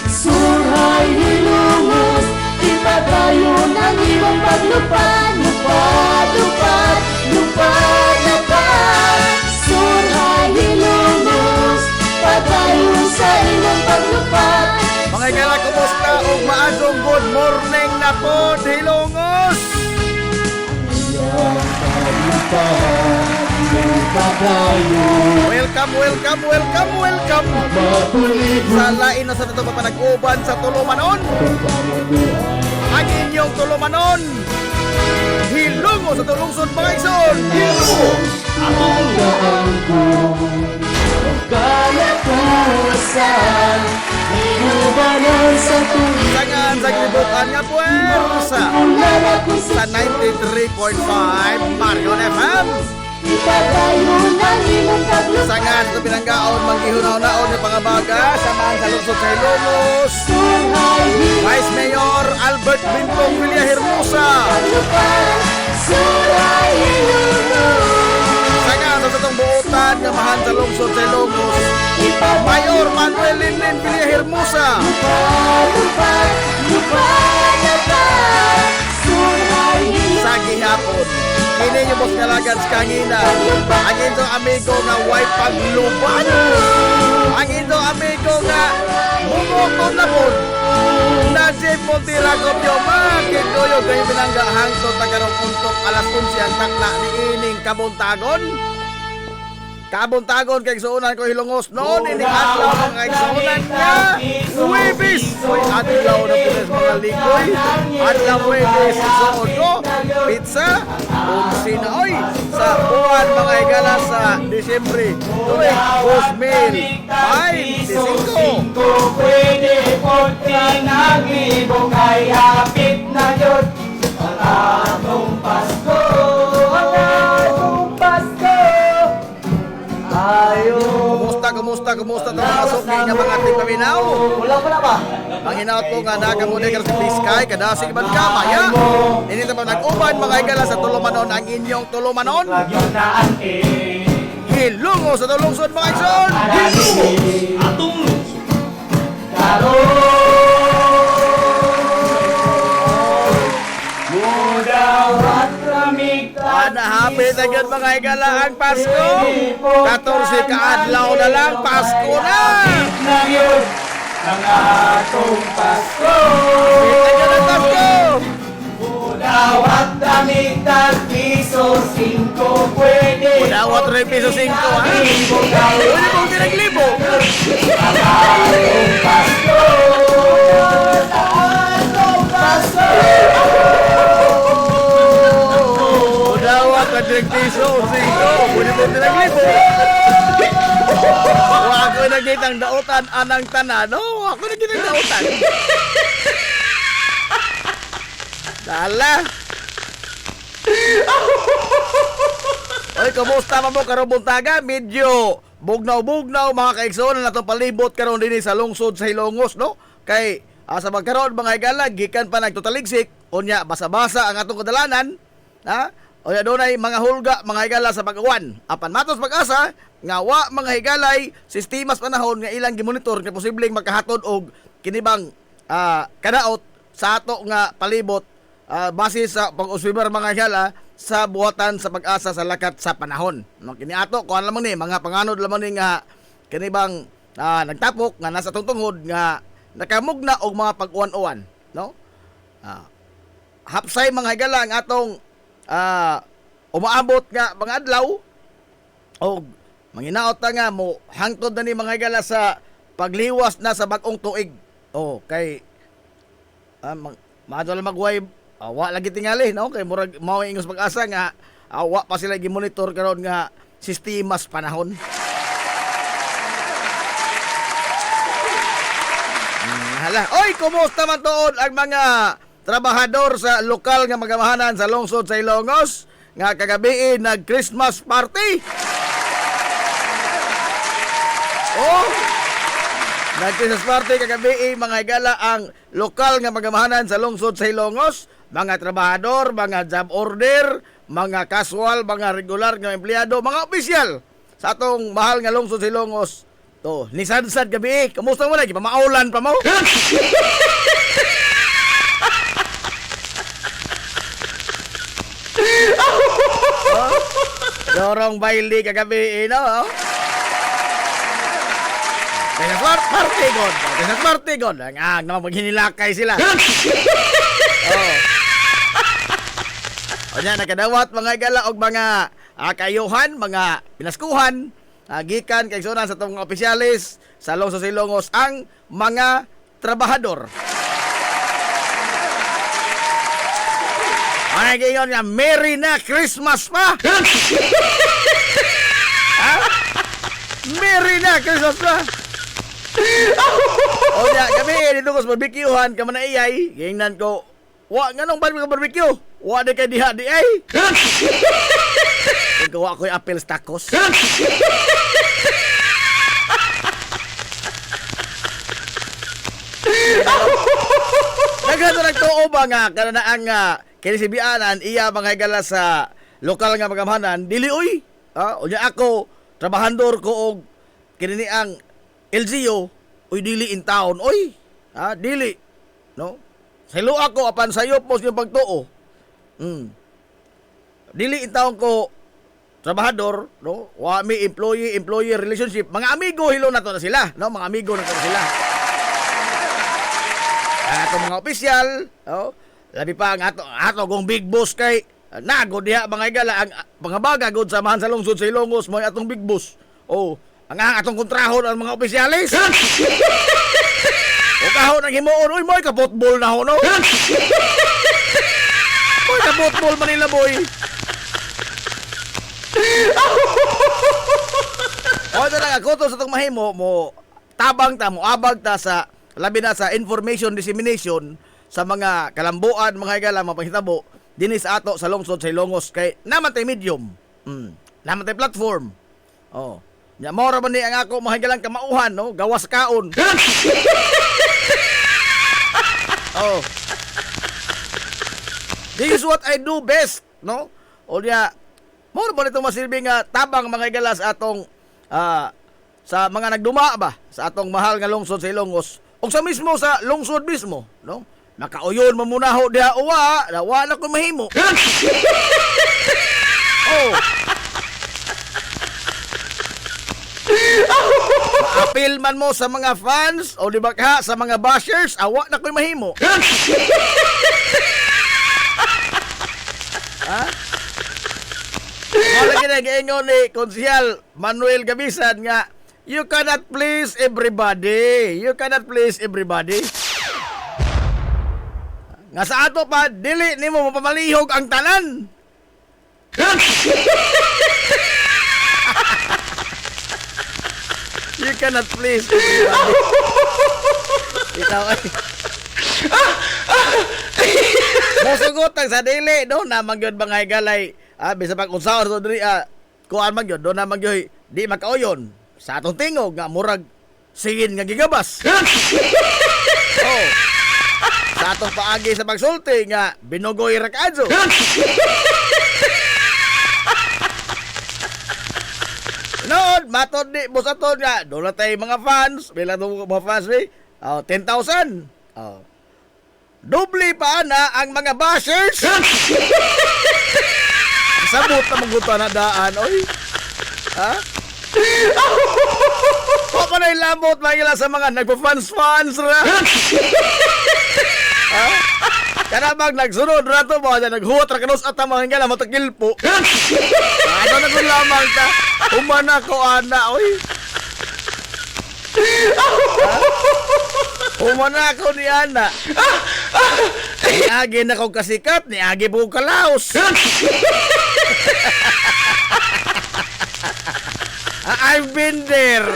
Surhay hilumos, ipadayon ang iyong paglupad, lupad, lupad, lupad, lupad. Surhay hilumos, padayon sa iyong paglupad. Mga igala, kumusta o maadong good morning na po, Hilongos! Welcome, welcome, welcome, welcome! Sa lain na sa ito papanag-uban sa Tulumanon, ang inyong Tulumanon, Hilongos sa Tulungsod, mga ison! Hilongos! Kalatusan, inubanan sa tuwing Sangan sa kibukan nga puwersa sa 93.5 Marion FM. ipadayon ang iyong paglupad. Sangan sa pinanggaon, maghihunaw-naon ng pangabaga, samahan sa lungsod sa Hilongos. Surhay Vice Mayor Albert Bintong Villahermosa. hilupad, surhay hilumos. Sangan sa satong buotan, gamahan sa lungsod sa Hilongos. Mayor Manuel Linlin Villahermosa. Lupad, lupad, lupad, lupad, surhay hilumos. Sa gihapon, kini yung boss ngalagan sa kanginan. Ang inyong amigo nga way pagluban. Ang inyong amigo nga bumukon na po. Na Jeff Montera Cubio, makikuyo kayo binangga hangto tagarong untok alas 11 ang takla ni ining kabuntagon. Kabuntagon kay suunan ko Hilongos noon ining adlaw mga igsuunan niya. Huwebes, oy adlaw na pulis mga likoy. Adlaw Huwebes suod ko pizza unsi na oy sa buwan mga igala sa Disyembre. Tuig 2025. Pwede po tinagibong kay hapit na yun ang atong Pasko, ang atong Pasko. Kumusta ito mga suki nga mga tigpaminaw? Wala pa na ba? Ang hinaot ko nga nakamuli ka sa Biskay, kadasig man ka, maya. Hindi naman nag-uban, mga higala sa tulumanon, ang inyong tulumanon. Lagyon na ante. Hilungo sa tulungsod, mga igsoon. Hilumos atong lungsod. Mudawat lamig Nahapit agad mga higala ang Pasko. 14 kaadlaw na lang, Pasko na. na yun ang atong Pasko. Agad ang Pasko. Mudawat lamig piso 5 pwede. Dawat rin piso 5, ha? Libo daw Pwede mong tinaglibo. ang atong Pasko. Atong Pasko. Dawat rin piso 5. Pwede mong tinaglibo. Wa ako nagitang dautan anang tanan. No, ako nagitang dautan. Dala. Oy, kumusta pa mo karong buntaga? Medyo bugnaw-bugnaw mga kaigsoon na itong palibot karon din sa lungsod sa Hilongos, no? Kay sa magkaroon mga higala, gikan pa nagtutaligsik, unya basa-basa ang atong kadalanan, ha? Unya dunay mga hulga mga higala sa pag-uwan. Apan matos pag-asa nga wa mga higalay sistemas panahon nga ilang gimonitor nga posibleng makahatod og kinibang kadaot sa ato nga palibot base sa pag-uswimer mga higala sa buhatan sa pag-asa sa lakat sa panahon. No, kini ato kuan lamang ni mga panganod lamang ni nga kanibang nagtapok nga nasa tungtungod nga nakamugna og mga pag-uwan-uwan, no? Hapsay mga higala ang atong umaabot nga mga adlaw og manginaot nga mo hangtod na ni mga higala sa pagliwas na sa bag-ong tuig. Oh, kay madala magway wa lagi tingali, no? Kay murag mao ingos pag-asa nga wa pa sila gi-monitor karon nga sistemas panahon. Hala, oy, kumusta man tuod ang mga trabahador sa lokal nga magamahanan sa lungsod sa Ilongos nga kagabi nag Christmas party? Oh, nag-Christmas party kagabi mga higala ang lokal nga magamahanan sa lungsod sa Hilongos, mga trabahador, mga job order, mga casual, mga regular nga empleyado, mga opisyal sa atong mahal nga lungsod sa Hilongos. To, nisadsad gabi, kamusta mo lagi? Pamaulan pa mo? Dorong baili kagabi, no? Kaya party god. Kaya party god. Ang naman pag hinilakay sila. Oh. O niya, nakadawat mga gala og mga kayuhan, mga pinaskuhan, gikan kay sunan sa itong mga opisyalis sa lungsod sa Ilongos ang mga trabahador. Ay, gayon nga, Merry na Christmas pa! Ha? Merry na Christmas pa! O niya, kami dito ko sa barbecuehan, kama na iyay, gingnan ko, wa nga nung ba barbecue? Wa na kay diha di ay! Gawa ko'y apel sa tacos. Naghato nagtuo ba nga, kananaang kinisibianan, iya mga higala sa lokal nga magamahanan, dili uy! Unya ako, trabahandor ko og kinini ang LGU, uy dili in town, uy! Dili, no? Silo ako, apan sayo po yung pagtuo. Dili in town ko, trabahador, no? Wa may employee relationship. Mga amigo hilo na to na sila, no? Mga amigo na to na sila. Ato mga opisyal, no? Labi pa ang ato gong big boss kay nagod diha mga higala ang mga baga gud samahan sa lungsod sa Ilongos mo atong big boss. Oh, ang atong kontrahon ang mga opisyalis. O kahon ang himuon, uy moy ka football na ho no. Moy ka football Manila boy. O ito lang ako to sa itong mahimo mo tabang ta mo abag ta sa labi na sa information dissemination sa mga kalambuan, mga higala, mga panghitabo dinis ato sa lungsod sa Ilongos kay naman tay medium. Naman tay platform. Oh. Nya mao ra man ni ang ako mga higalang kamauhan no, gawas kaon. Oh. This is what I do best, no? O niya, mo ba nito masilbi nga tabang mga igalas atong sa mga nagduma ba sa atong mahal nga lungsod sa Ilongos o sa mismo sa lungsod mismo, no? Makauyon mamunaho diha uwa, na ko mahimo. Oh. Apil man mo sa mga fans o di ba ka sa mga bashers, awa na ko'y mahimo. Ha? Wala ginagaingon ni Konsehal Manuel Gabisan nga, you cannot please everybody. You cannot please everybody. Nga sa ato pa, dili nimo mapamalihog ang tanan. You cannot please everybody. Ikaw ay musugotang sa dili do na magyod bangay galay bisa pag unsaon so diri kuan magyod do na magyoy di makauyon sa atong tingog nga murag singin nga gigabas. Oh. Sa atong paagi sa pagsulti nga binugoy ra kaadto. Noon, matod di mo sa to nga doon na tayo mga fans, bilang mga fans ni 10,000. Doble pa na ang mga bashers. Sabot na maguta na daan, oy. Ha? O pa na ilabot mga sa mga nagpa-fans ra. Ha? Karabang nagsunod na to, mga naghuwat ra kanus at mga nga na matakilpo. Ano na kung lamang ka? Umana ko, ana, oy. Umana ko ni ana. Niagi na ko kasikat, niagi po kalaos. I've been there.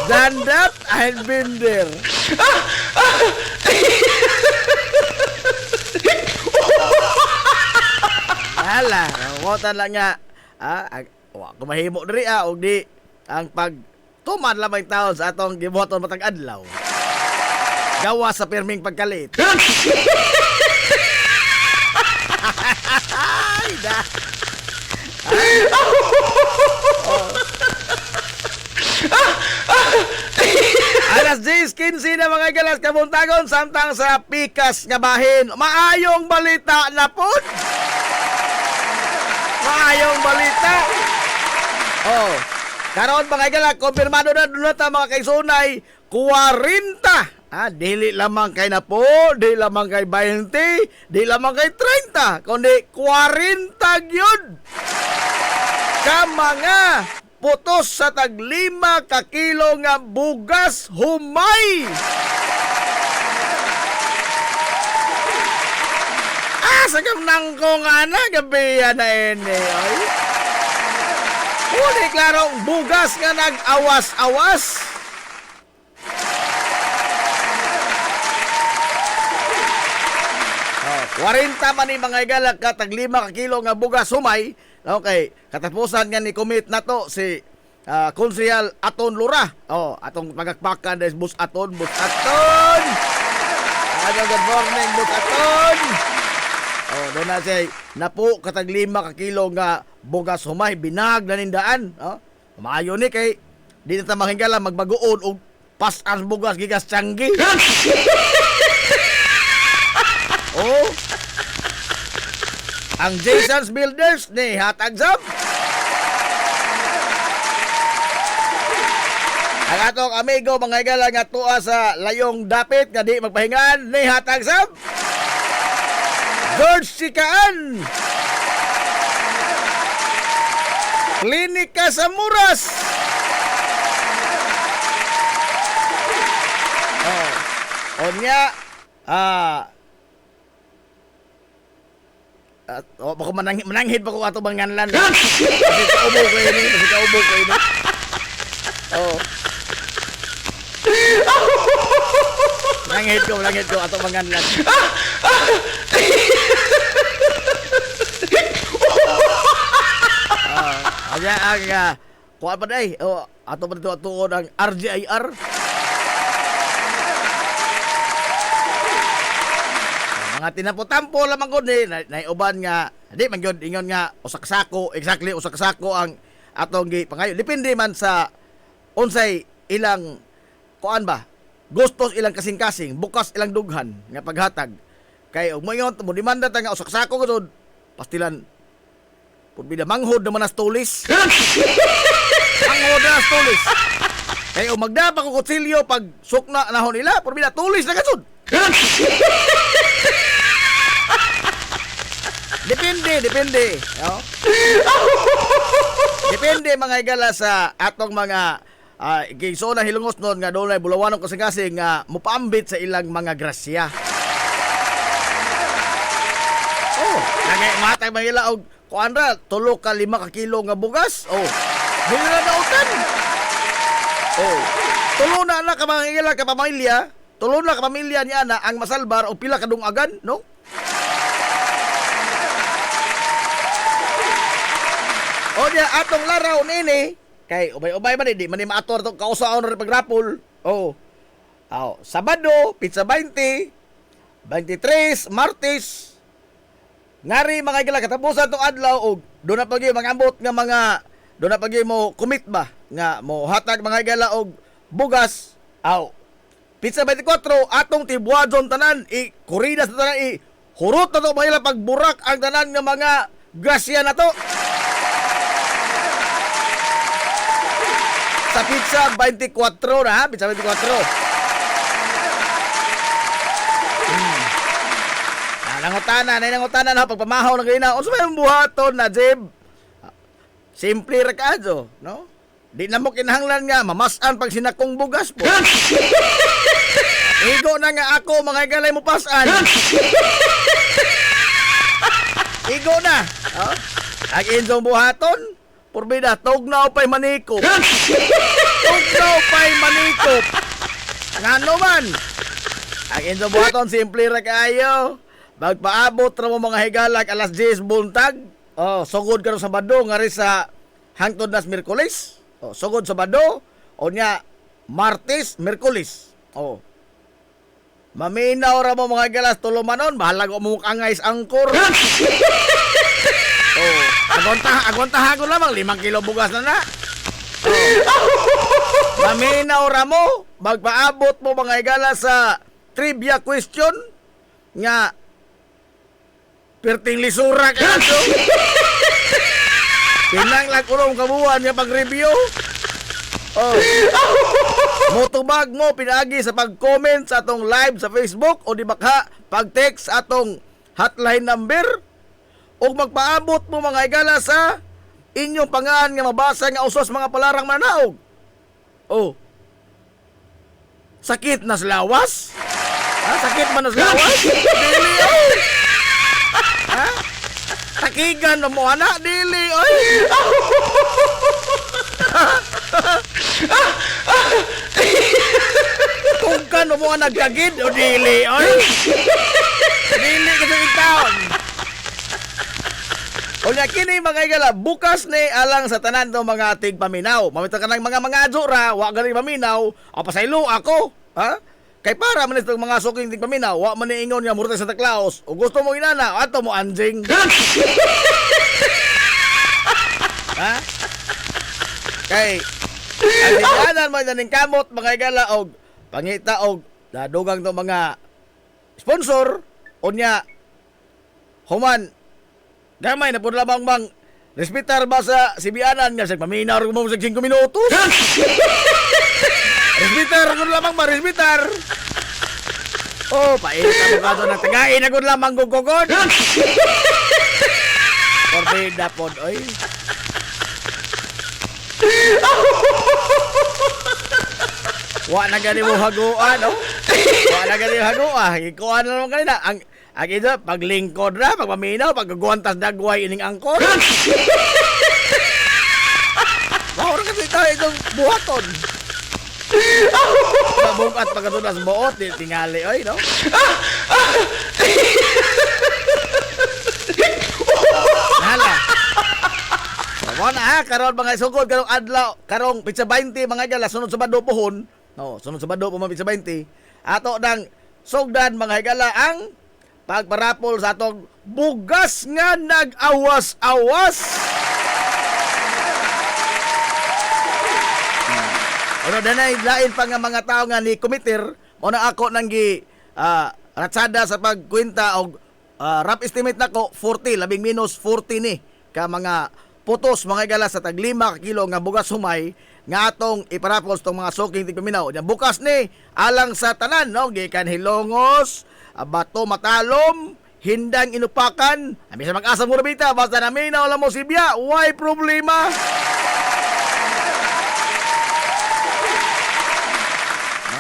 Done that, I've been there. Hala, wata lang nga. Kung mahimo diri og di ang pag tuman lamang taon sa atong gibuhaton matag adlaw. Gawa sa pirming pagkalit. Ay, da. Alas 10:15 na mga galas kabuntagon samtang sa pikas nga bahin. Maayong balita na po. Maayong balita. Oh. Karon mga galas kumpirmado na doon ta mga kaisunay 40. Dili lamang kay na po, di lamang kay 20, di lamang kay 30, kundi 40 yun. Ka mga putos sa tag 5 ka kilo nga bugas humay. Sagam nang ko nga na gabi na ene. Ay. Uli klarong bugas nga nag-awas-awas. 40 man ni mga igalak katag 5 ka kilo nga bugas humay. Okay, katapusan nga ni commit na to si Konsehal Aton Lura. Atong magakpakan des bus Aton. Good morning, bus Aton. Doon na siya napo katag 5 ka kilo nga bugas humay binag na nindaan. Maayo ni kay di na ta mahingala magbagoon og pas-as bugas gigas Tianggi. Ang Jason's Builders ni hatag sab. Ang atong amigo mga igala nga tuwa sa layong dapit nga di magpahingan ni hatag sab. George Sikaan. Klinika sa Muras. Onya bako mananghid pa ko ato bang nganlan. Kasi kaubo ko ini. Mananghid ko ato bang nganlan. Ang kuha pa day. Ato pa dito ang RJIR. mga tinapo-tampo lamang ko ni naiuban nga di man gyud ingon nga usaksako, exactly usaksako ang atong gi pangayo. Depende man sa unsay ilang kuan ba gustos ilang kasing-kasing, bukas ilang dughan nga paghatag. Kay ug moingon mo demanda ta nga usaksako gud pastilan pud bida manghod naman as tulis. Manghod na as tulis. Kay ug magdapa ko kutsilyo pag sukna nahon nila pud bida tulis na kasud. Depende. No? Depende mga igala sa atong mga giso na hilungos nun nga doon ay bulawanong kasing-kasing nga mupaambit sa ilang mga grasya. Oh, nagay matay mga ila og kuanra 3 ka 5 ka kilo nga bugas. Oh, dili na nautan. Oh, tulo na ka mga ila ka pamilya, tulo na ka pamilya niya na ang masalbar o pila ka dungagan, no? O diya, atong laraw nini, kay ubay-ubay man di man ni maator to kausaon ra pagrapol. Oh. Sabado, pizza 20, 23, Martes. Ngari mga igala katapusan tong adlaw og do na pagi mangambot nga mga do na pagi mo commit ba nga mo hatag mga igala og bugas. Pizza 24 atong tibuadon tanan kurida sa tanan hurot na to mga pagburak ang tanan nga mga grasya na to. Sa pizza 24 na ha, pizza 24. Nangutanan na pagpamahaw ng ganina. Unsa may buhaton na Jeb? Simple ra kadto, no? Di na mo kinahanglan nga mamasan pag sinakong bugas po. Igo na nga ako mga galay mo pasan. Igo na. Oh? Ang buhaton. Purbida, tugnaw pa'y manikop. Tugnaw pa'y manikop. Ano man? Ang inyong buhaton, simple ra kayo. Magpaabot ra mo mga higalag alas 10 buntag. Oh, sugod ka sa Sabado, nga rin sa hangtod nas Miyerkules. Oh, sugod sa Sabado. O niya, Martes, Miyerkules. Oh. Maminaw ra mo mga higalas, tulumanon. Bahala ko mo kangay sa angkor. Oh, agontaha ko lamang 5 kilo bugas na. Oh. Maminaw ra mo, magpaabot mo mga igala sa trivia question nga perting lisura ka to. Kinanglan ulong kabuhan nga pag-review. Oh. Motubag mo pinagi sa pag-comment sa atong live sa Facebook o di baka pag-text sa atong hotline number. O magpaabot mo mga igala sa inyong pangalan nga mabasa nga usos mga palarang manaog. Oh. Sakit na lawas? Ha? Sakit man na lawas? Dili, oy. Ha? Takigan mo anak, dili, oy. Kung kan mo nagkagid, o dili, oy. Dili ka sa itaon. O niya, kini mga igala, bukas ni alang sa tanan to mga tig paminaw. Mamita ka ng mga adzura, wa galing paminaw, o pasaylo ako, ha? Kay para man itong mga suking tig paminaw, wa man niingon niya murte sa taklaos, o gusto mo inana, ato mo anjing. Ha? Kay, ang siganan mo naning kamot, mga igala, og pangita, og nadugang to mga sponsor, o niya, human, gamay na po lamang bang respetar ba sa sibianan nga sa paminaw mo sa 5 minutos? Respetar ko lamang ba, respetar? Oh, pait na mo ka na tagain na ko lamang gugugod. Forbida po, oy. Wa na gani mo haguan, oh. Wa na gani haguan. Ikuan na naman kanina. Ang ito, paglingkod na, pagpaminaw, pagkaguantas dagway ining angkor. Mahura kasi tayo itong buhaton. Mabukat pagkatunas buot, tingali, oy, no? Nala. Mo na ha, karon mga sugod, karong adlaw, karong pizza 20, mga igala, sunod sa Bado pohon. No, sunod sa Bado po mga pizza 20. Ato ng sugdan, mga igala, ang pagparapol sa atong bugas nga nag-awas-awas. Ano danay lain pa nga mga tao nga ni committer mo na ako nang gi ratsada sa pagkwenta og rough estimate nako 40 labing minus 40 ni ka mga putos mga igala sa tag 5 kilo nga bugas humay nga atong iparapos tong mga soking tigpaminaw. Nya bukas ni alang sa tanan no gikan Hilongos, Bato Matalom, Hindang Inupakan, abi sa mag-asa mo bita basta namin na wala mo sibya, why problema?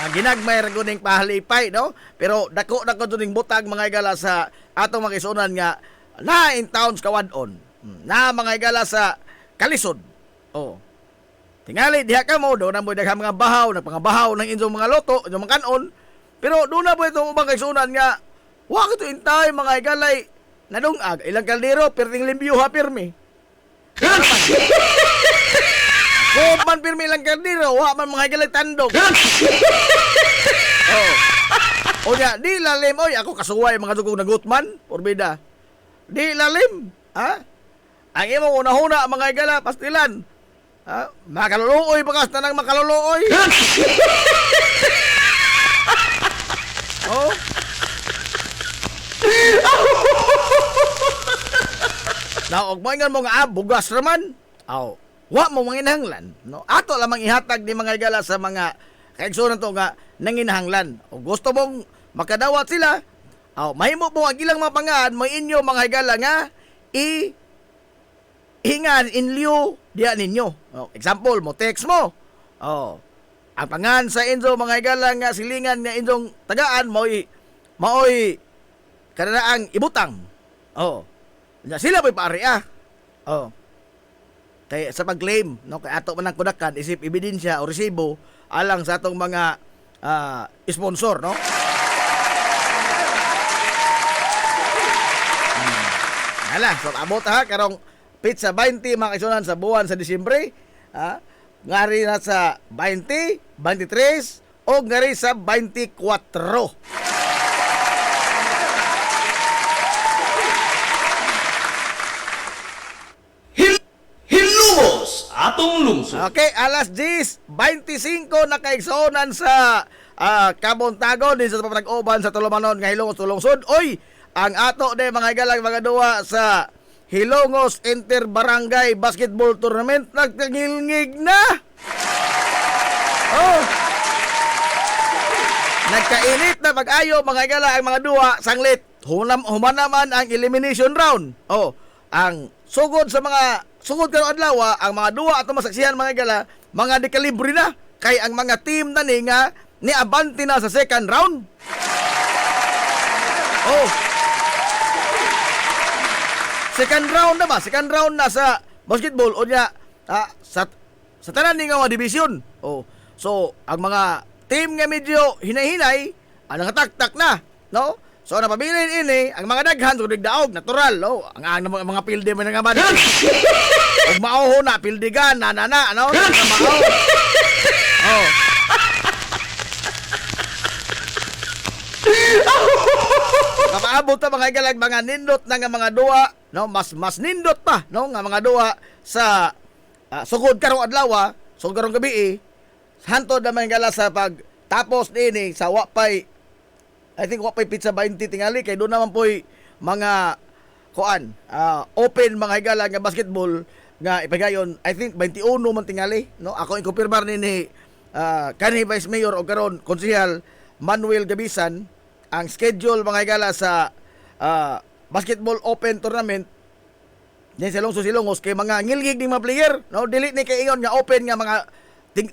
Ginagmay ra guning pahalipay no pero dako duning butag mga igala sa atong mga isunan nga na in towns kawadon na mga igala sa kalisod tingali diha ka mo do na mo daghang mga bahaw nagpangabahaw ng inyong mga loto inyong mga kanon pero do na po itong ubang kaisunan nga wa ka to intay mga igalay nadungag ilang kaldero perting limbiyuha pirmi kung man pirmi lang kardiro, wa man mga galit tandog. O niya, di lalim. Oy, ako kasuway mga dugong nagutman. Porbida. Di lalim. Ha? Ang imong unahuna mga igala, pastilan. Ha? Makaluluoy, bakas na nang makaluluoy. Oh. Naugmayngan mo nga bugas raman. Wa mo manginahanglan no ato lamang ihatag ni mga igala sa mga kaigsunan to nga nanginahanglan o gusto mong makadawat sila mahimo mo ang ilang mga pangaan mo inyo mga igala nga hingan in lieu diya ninyo example mo text mo ang pangan sa inyo mga igala nga silingan nga inyong tagaan maoy kananaang ibutang sila po'y paari kay sa pag-claim no kay ato man ang kudakan isip ebidensya o resibo alang sa atong mga sponsor no hala so abot ha karong pizza 20 mga kaisunan sa buwan sa Disyembre ngari na sa 20 23 o ngari sa 24 atong lungsod. Okay, alas 10:25 na kaigsonan sa Kabontagon din sa pag-oban sa Tulumanon nga Hilongos Tulungsod. Oy, ang ato de mga igalang mga duwa sa Hilongos Inter-Barangay Basketball Tournament nagtangilngig na. Nagkainit na pag-ayo mga igala ang mga duwa sanglit. Humanaman ang elimination round. Ang sugod karong adlaw ang mga duwa at masaksihan mga igala mga dekalibre na kay ang mga team na ni nga ni abante na sa second round. Second round na sa basketball o niya sa tanan ni nga mga division. So ang mga team nga medyo hinay-hinay ang taktak na no. So napabilin ini ang mga daghan so digdaog natural ang mga pilde man nga man. Ug mauho na pildigan na ano mao. Kapaabot ta mga igalag mga nindot na nga mga duwa no mas nindot pa no nga mga duwa sa sugod karong adlaw sugod karong gabi hantod na mga gala sa pag tapos dinhi sa wapay I think wapay pizza 20 tingali kay doon naman po'y mga open mga higala nga basketball nga ipagayon I think 21 man tingali no ako ikumpirmar ni kanhi Vice Mayor o karon konsehal Manuel Gabisan ang schedule mga higala sa basketball open tournament din sa Silongos kay mga ngilgig ning mga player no dili ni kay ingon nga open nga mga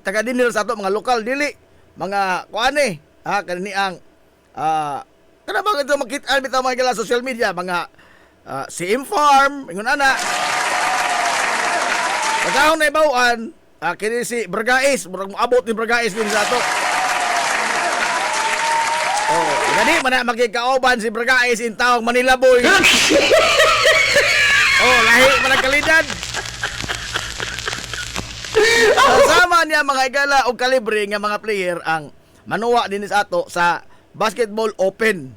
taga dinner sa ato mga lokal dili mga kanini ang kana ba ito makita bitaw mga igala social media mga si Farm ingon ana pagkahon na ibawaan kini si Bragais murag moabot ni Bragais din sa ato gani man na magkikaoban si Bragais in taong Manila boy lahi man ang kalidad sama niya mga igala og kalibre nga mga player ang manuwa din sa ato sa basketball open.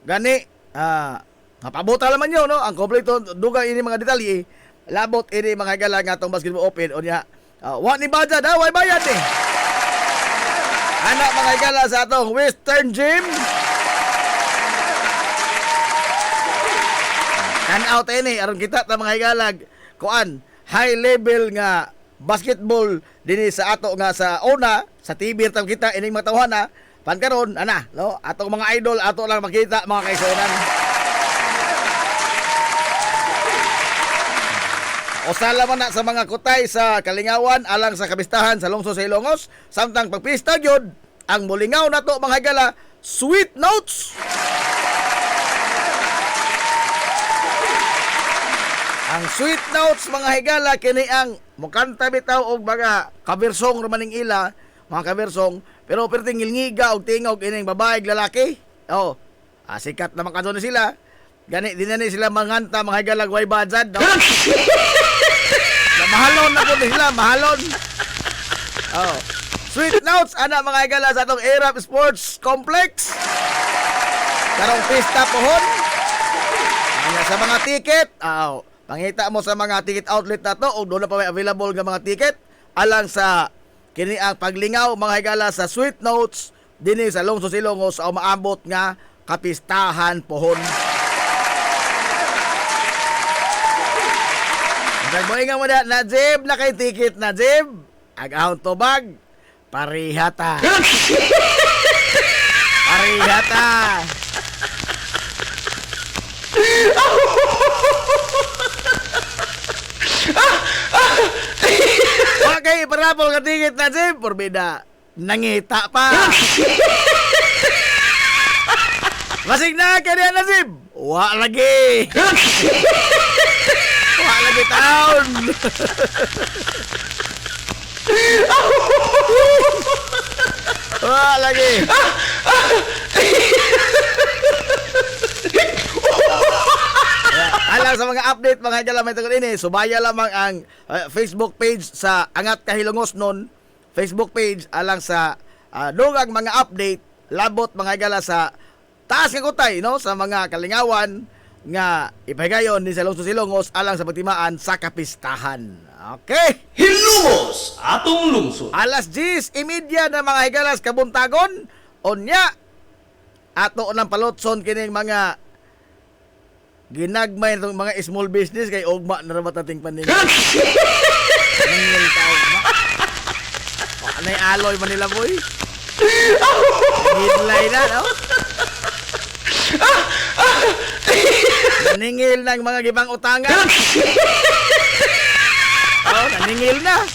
gani mapabuta naman yun, no? Ang kompleto dugang ini mga detalye, labot ini mga higala nga atong basketball open o niya. Wa ni budget ha, way bayad eh. Anak mga higala sa atong Western Gym. Kan out ini aron kita ta mga higalag kuan high level nga basketball dinhi sa ato nga sa una sa TV tam kita ining matawhana pankaron ana no atong mga idol ato lang makita mga kaisunan. Usala man na sa mga kutay sa Kalingawan alang sa kabistahan sa lungsod sa Ilongos samtang pagpista gyud ang mulingaw nato mga higala Sweet Notes. Ang Sweet Notes mga higala kini ang mukanta bitaw og mga kabersong ramaning ila, mga kabersong pero perting ngilngiga og tingog ining babae ug lalaki. Sikat naman kadto ni sila. Gani din na ni sila manganta mga higala way budget. No? Mahalon na po sila, mahalon. Sweet Notes ana mga higala sa atong Arab Sports Complex. Karong pista pohon. Sa mga ticket, pangita mo sa mga ticket outlet na to o doon na pa may available nga mga ticket alang sa kini ang paglingaw mga higala sa Sweet Notes dinhi sa lungsod Ilongos o maabot nga kapistahan pohon. Nagboingan mo na Najib na kay ticket Najib. Agahon tubag parihata. Parihata. Okay, parapol ka tingit na Jim. Porbida, nangita pa. Masig na ka niya na Jim. Wa lagi. Wa lagi taon. Wa lagi. Alang sa mga update mga higala may tungkol ini, subaya lamang ang Facebook page sa Angat Kahilongos nun. Facebook page alang sa dugang mga update labot mga higala sa taas nga kutay no sa mga Kalingawan nga ipahigayon ni sa lungsod Ilongos alang sa pagtimaan sa kapistahan. Okay. Hilumos atong lungsod. Alas 10:30 na mga higalas kabuntagon onya ato nang palotson kining mga ginagmay itong mga small business kay ugma na rabat ating paningin. Nangil tao ba? Anay aloy man nila boy. Hidlay na, no? Naningil ng mga gibang utangan. Naningil na.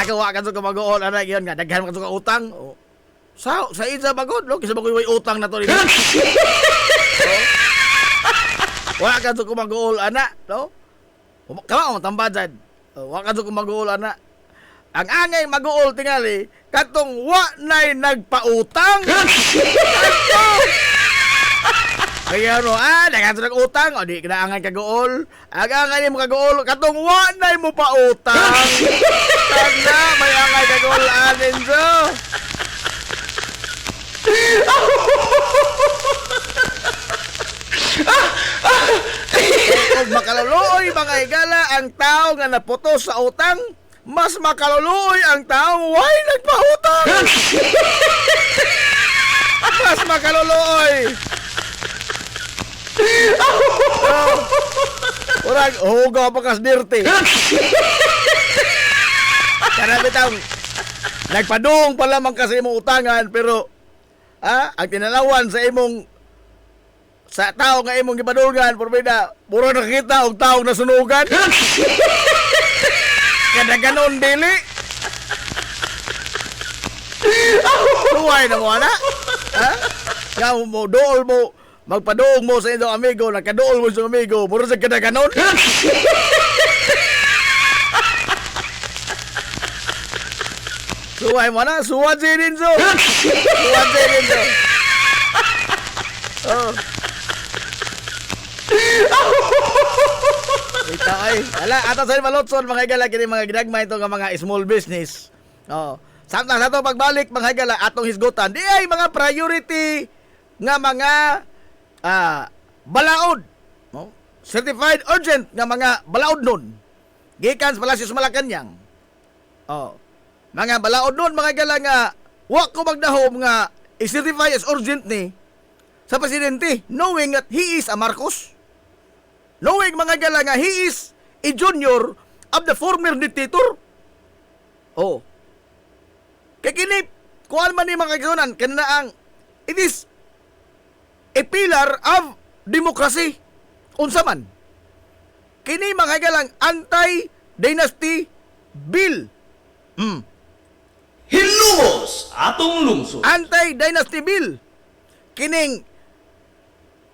Ako wa kadto ka mag-uol ana giyon nga daghan kadto ka utang. Sa isa bagod no kisa bagoy way utang na to rin. Wa ka to mag-uol ana no. Kamo tambadan. Wa ka to mag-uol ana. Ang angay mag-uol tingali katong wa nay nagpautang. Kato. Kaya no dagan to nag-utang o di kinaangan kag-uol. Ang angay mo kag-uol katong wa nay mo pa utang. Kana may angay kag-uol anin so. Kung makaluluoy mga higala ang tao nga naputos sa utang, mas makaluluoy ang tao way nagpautang. Mas makaluluoy. Urag hugaw pa kas dirty. Kana bitaw nagpadung pa lamang kasi imong utangan pero ang tinalawan sa imong sa tao nga imong gipadulgan porbida puro nakita og tao na sunugan. Kada ganon dili. Tuway na mo ana. Nga mo dool mo magpadung mo sa inyong amigo nakadool mo sa amigo puro sa kada ganon. Suway mo na, suwad si Rinzo. Suwad si Rinzo. Ito ay, ala, ato sa malotson, mga higala, kini mga ginagmay ito nga mga small business. Samtang sa itong pagbalik, mga higala, atong hisgutan, di ay mga priority nga mga balaod. No? Certified urgent nga mga balaod nun. Gikan sa Palacios Malacañang. Oh. Mga balaod nun, mga higala nga, wa ko magdahom nga i-certify as urgent ni sa presidente, knowing that he is a Marcos. Knowing, mga higala, nga he is a junior of the former dictator. Oh. Kaya kini, kuhaan man ni mga kagsunan, kanina ang, it is a pillar of democracy. Unsa man. Kini, mga hagalang, anti-dynasty bill. Hilumos atong lungsod. Anti-dynasty bill. Kining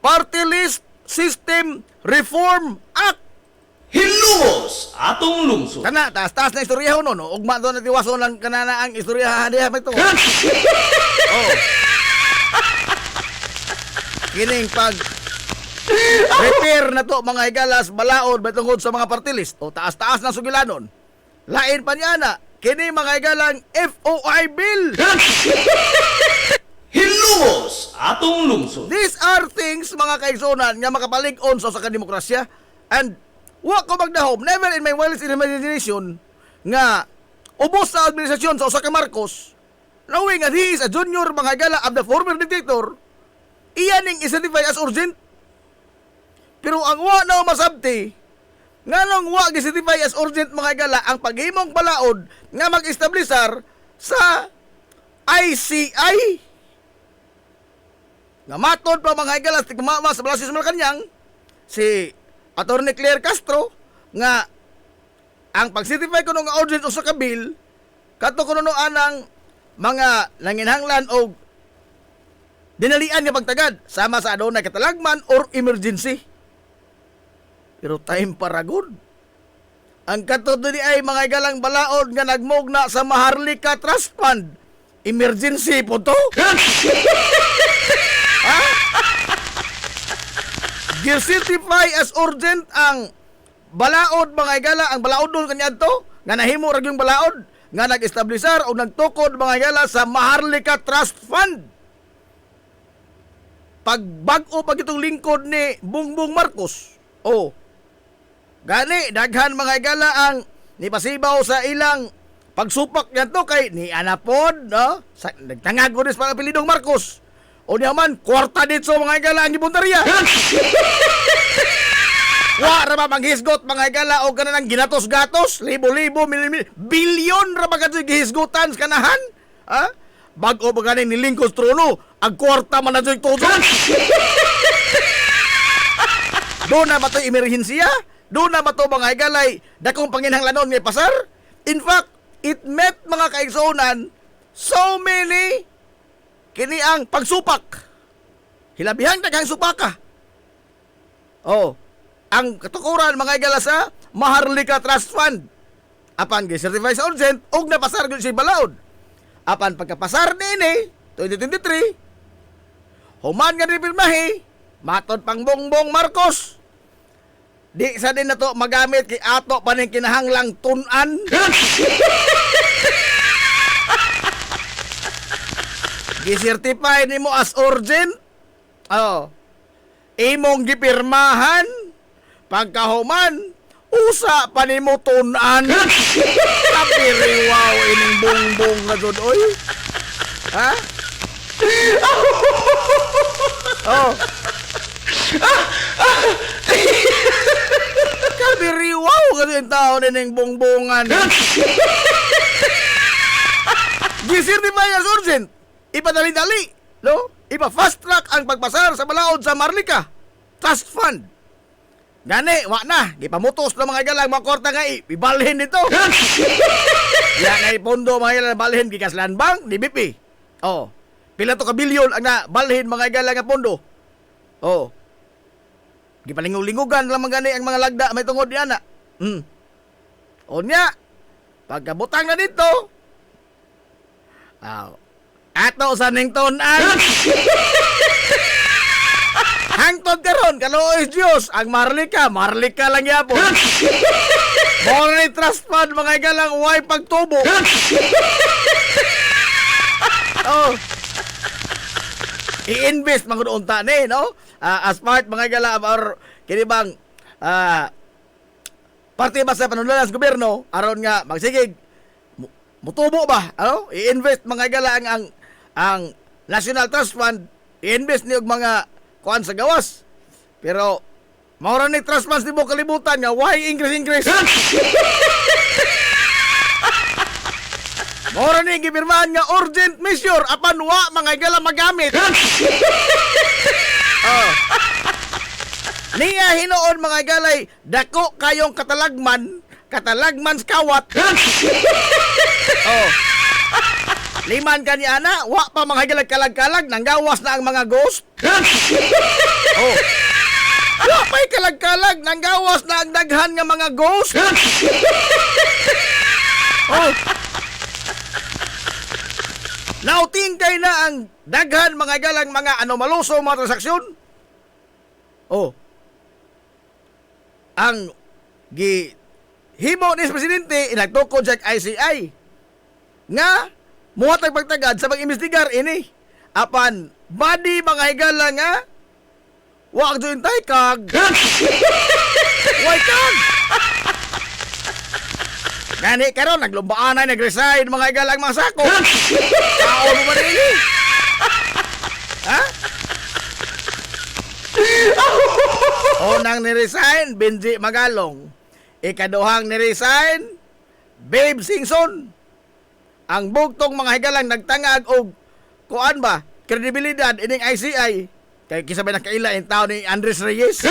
Party List System Reform Act. Hilumos atong lungsod. Kana, taas-taas na istoryaho no, no? Ugma doon na tiwaso lang kanana ang istoryahan diha ito. Oh. Kining pag repair na to mga higalas balaod batungod sa mga party list o taas-taas na sugilanon. Lain pa niya na, kini mga higalang FOI bill. Hilumos atong lungsod. These are things mga kaigsunan nga makapalig-on sa demokrasya, and wa ko magdahom, never in my wildest imagination nga ubos sa administrasyon sa usa ka Marcos, knowing that he is a junior mga higala of the former dictator, iyaning i-certify as urgent. Pero ang wa na masabti, nga nang wa gi-certify as urgent mga higala ang paghimong balaod nga mag-establisar sa ICI. Nga matod pa mga higala tigmama sa Palacios Malacañang, si Attorney Claire Castro, nga ang pag-certify ko nung urgent o sa kabil, kato ko nung anang mga nanginhanglan o dinalian nga pagtagad, sama sa adunay katalagman or emergency. Pero time para good. Ang kato di ay mga galang balaod nga nagmugna sa Maharlika Trust Fund. Emergency po to. Ha? Gi-certify as urgent ang balaod mga igala, ang balaod doon kanya to, nga nahimo ra yung balaod, nga nag-establisar o nagtukod mga igala sa Maharlika Trust Fund. Pagbag-o pag itong lingkod ni Bongbong Marcos, gani, daghan mga igala ang nipasibaw sa ilang pagsupak niya to kay ni Anapod, no? Nagtangag ko rin sa apelidong Marcos. O niya man, kwarta dito mga igala ang ibuntarya. Wa ra ba maghisgot mga igala o kanang ginatos-gatos, libo-libo, bilyon ra ba kadto gihisgotan sa kanahan? Ha? Bag-o ba ganing nilingkod trono, ang kwarta man na dyan todo. Doon na ba ito emerhensiya? Doon na ba ito mga igalay dakong panginhanglanon ngay pasar? In fact, it met mga kaigsunan so many kini ang pagsupak. Hilabihang daghang supaka. Ang katukuran mga igala sa Maharlika Trust Fund. Apan gi-certify sa urgent og napasar gyud si balaod. Apan pagkapasar ni 2023, human nga dipirmahi, matod pang Bongbong Marcos. Di sa din na to magamit kay ato pa ning kinahanglang tun-an. Gi-certify nimo as urgent. Imong gipirmahan. Pagkahuman, usa pa nimo tun-an. Kapiriwaw ining bongbong nga jud oy. Ha? Kapiriwaw ka din tao nining bongbongan. Gi-certify as urgent. Ipadali-dali, no? Ipa-fast track ang pagpasar sa balaod sa Maharlika Trust Fund. Gani, wa na. Gipamutos na mga igalang mga korta nga ibalhin nito. Yan ay pondo mga igalang balhin Gikaslan Bank, DBP. Pila to ka bilyon ang nabalhin mga igalang nga pondo. Gipalingulingugan lang mga ang mga lagda may tungod niya na. Nya, pagkabutang na dito, ato sa ning tunan. Hangtod karon kaloy Dios ang Maharlika lang yapon. Mo ni trust fund mga igalang way pagtubo. Oh. I-invest mga unta ni, no? As part mga gala or kini bang parte ba sa panunlalas sa gobyerno aron nga magsigig mutubo ba, ano? I-invest mga gala ang National Trust Fund, i-invest niyo og mga kuan sa gawas. Pero maura ni trust funds di mo kalibutan nga why increase. Maura ni gibirmahan nga urgent measure apan wa mga gala magamit. Oh. Niya hinoon mga galay dako kayong katalagman sa kawat. Oh. Liman ka ni ana, wa pa mga galag kalag-kalag nanggawas na ang mga ghost. Oh. Wa pa'y kalag-kalag nanggawas na ang daghan nga mga ghost. Oh. Nauting kay na ang daghan mga galang mga anomaloso mga transaksyon. Oh. Ang himo ni presidente inagtukod sa ICI nga muhatag pagtagad sa pag-imbestigar ini apan body mga higala nga wa jointay kag way kag gani karon naglumbaan na nag-resign mga higala ang mga sako tao mo man ini ha unang ni-resign Benji Magalong, ikaduhang ni-resign Babe Singson. Ang bugtong mga higalang nagtangag og kuan ba kredibilidad ining ICI kay kisabay nakaila in tao ni Andres Reyes.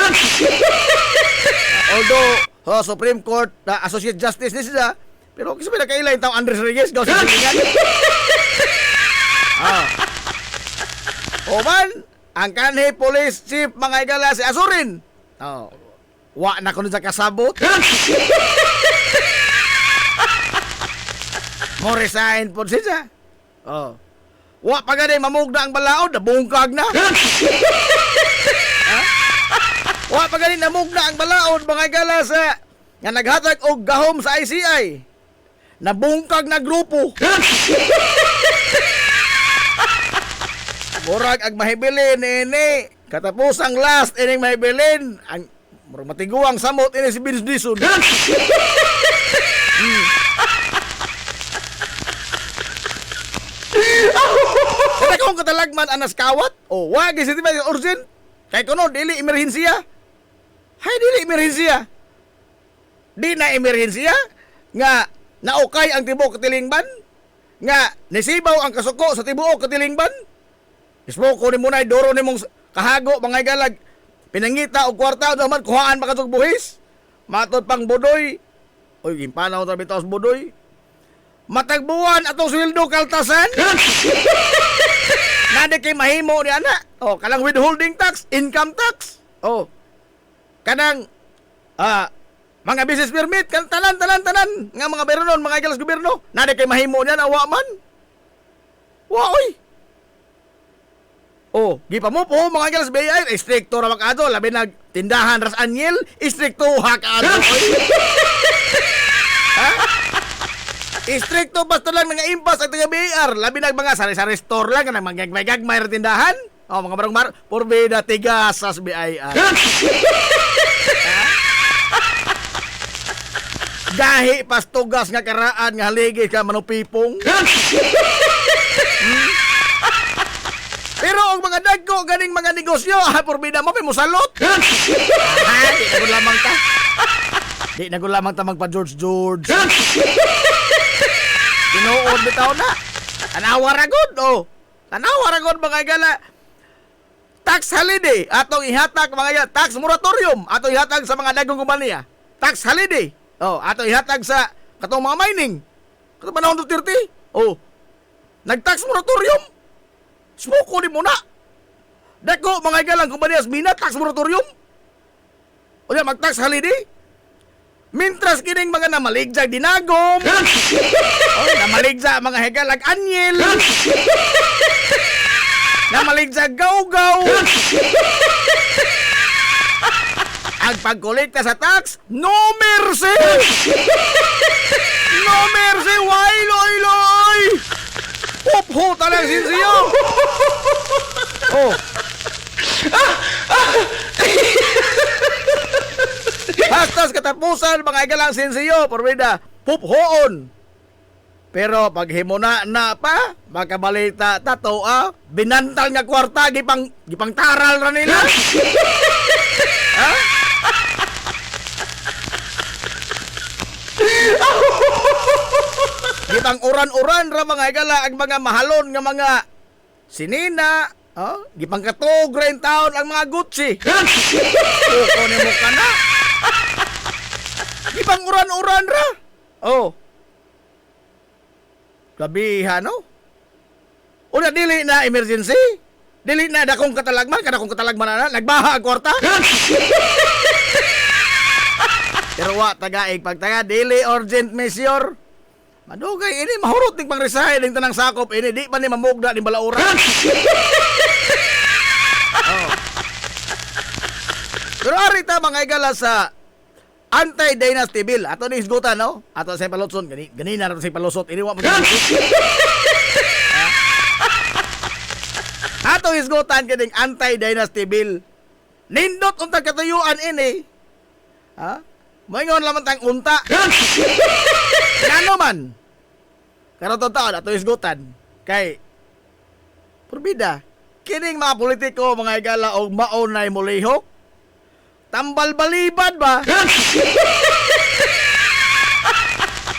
Although Supreme Court Associate Justice ni siya, pero kisabay nakaila in tao Andres Reyes gaw sa silingan. Oman ang kanhi police chief mga higala si Azurin. Wa na kuno sa kasabot. Mo resign po siya. Wa pa gani mamugna ang balaod, nabungkag na. Wa pa gani namugna ang balaod mga higala sa nga naghatag og gahom sa ICI. Nabungkag na grupo. Murag ag mahibilin ini katapos ang last ining mahibilin ang murag matiguang samot ini si Vince Dison. Kada kung katalagman anas kawat o wag si tiba urgent kay kuno dili emerhensiya. Hay dili emerhensiya. Di na emerhensiya nga naukay ang tibuok katilingban nga nisibaw ang kasuko sa tibuok katilingban. Ismo ko ni mo na doro ni mong kahago mga galag pinangita og kwarta naman kuhaan makatog buhis matod pang budoy oy gimpanaw ta bitaw sa budoy matagbuwan atong sweldo kaltasan nade kay mahimo ni ana kanang withholding tax income tax kanang mga business permit kan tanan nga mga beronon mga galas gobyerno nade kay mahimo niyan awa man wa oy. Gipamupo mga galas BIR, istrikto ra makado, labi nag tindahan ras anyel, istrikto hakado. Ha? Istrikto basta lang nga impas ang taga BIR, labi nag mga sari-sari store lang nang magagmay ra tindahan. Mga barang porbida tigasas BIR. Gahi pas tugas nga karaan nga haligi ka manupipong. Pero ang mga dagko ganing mga negosyo, porbida mo musalot. Di na lamang ta magpa George. Tinuod bitaw na. Tanawa ragod mga gala. Tax holiday atong ihatag mga gala, tax moratorium atong ihatag sa mga dagkong kompanya. Tax holiday. Atong ihatag sa katong mga mining. Katong panahon 30. Nag-tax moratorium. Smuko ni mo na. Dako mga galang kumpanya mina tax moratorium. O yan mag-tax holiday. Mintras kining mga namaligjag dinagom. Namaligjag mga hegalag anyel. Namaligjag gaw-gaw. Ang pagkolekta sa tax, no mercy. No mercy, why loy. Pupho talang sinsiyo! Oh. Hastas katapusan, mga igalang sinsiyo, porbida, puphoon. Pero pag himuna na pa, makabalita tato binantal nga kwarta, gipang taral ra nila. Ha? Gipang uran-uran ra mga igala ang mga mahalon nga mga sinina, gipang katog ra in taon ang mga Gucci. Uko ni mo kana. Gipang uran-uran ra. Oh. Kabihan, no? Una, dili na emergency? Dili na dakong katalagman? Kada kong katalagman na, nagbaha ang kwarta? Pero wa, tagaig, pagtaga, dili urgent measure. Madugay, ini, mahurot ning pang-resign, ning tanang sakop, ini, di pa ni mamugda, ni balaura. Oh. Pero arita, mga igala sa anti-dynasty bill. Ato ni isgutan, no? Ato sa palutson. Ganina na sa palusot. Iniwa mo sa palusot. Ato isgutan kining anti-dynasty bill. Nindot untang katuyuan ini. Ha? Moingon lamang tang unta. Ngano man? Karon taon ato isgutan. Kay Purbida, kining mga politiko, mga igala og maunay mulihok. Tambal balibad ba?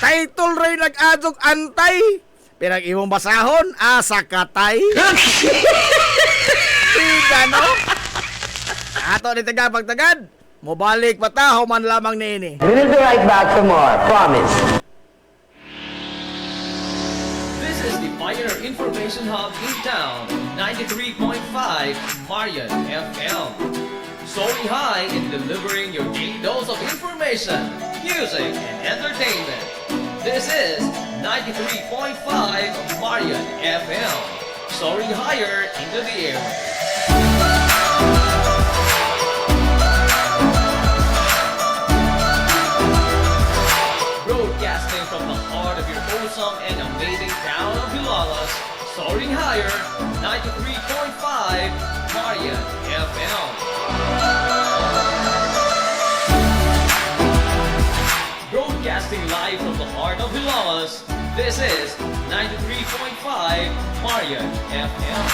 Title ray nag-adjog antay. Pirang imong basahon, asa katay. Tiga, no? Ato ni tagapagtagad. Mobalik pataho man lamang ni ini. We will be right back for more. Promise. This is the Pioneer Information Hub in town, 93.5 Marian FM. Soaring high in delivering your daily dose of information, music, and entertainment. This is 93.5 Marian FM. Soaring higher into the air. Broadcasting from the heart of your awesome and amazing town of Hilalas, soaring higher, 93.5 Marian FM. Broadcasting live from the heart of Hilalas, this is 93.5 Marian FM.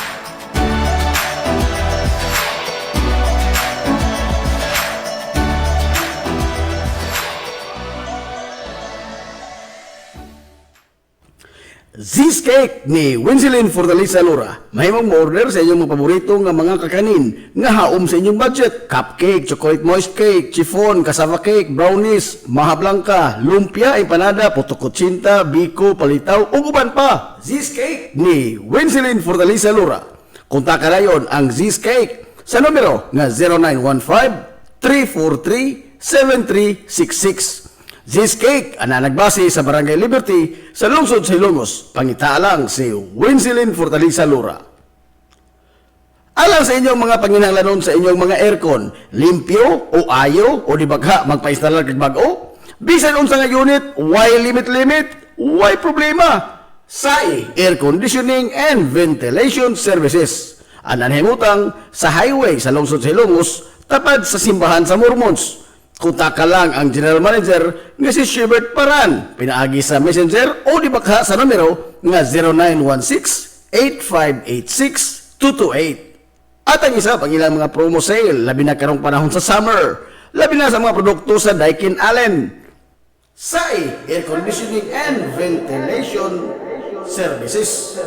Z's Cake ni Winsilin Fortaleza Lura. Mahimong mo-order sa inyong mga paborito nga mga kakanin nga haom sa inyong budget. Cupcake, chocolate moist cake, chiffon, cassava cake, brownies, maha blanca, lumpia, empanada, potokotsinta, biko, palitaw, ug uban pa. Z's Cake ni Winsilin Fortaleza Lura. Kontakan rayon ang Z's Cake sa numero nga 0915-343-7366. Z's Cake, ana nagbase sa Barangay Liberty sa lungsod sa Ilongos. Pangitaalang si Winsilin Fortaleza Lura. Alang sa inyong mga panginahanglanon sa inyong mga aircon, limpyo o ayo o di bagha magpa-install kag bag-o, bisan unsa nga unit, why limit, why problema. SAI Air Conditioning and Ventilation Services. Ananhimutang sa highway sa lungsod sa Ilongos, tapad sa simbahan sa Mormons. Kuntaka lang ang General Manager nga si Shebert Paran. Pinaagi sa Messenger o di bakha sa numero nga 0916-8586-228. At ang isa pang ilang mga promo sale, labi na karong panahon sa summer, labi na sa mga produkto sa Daikin Allen. SAI Air Conditioning and Ventilation Services.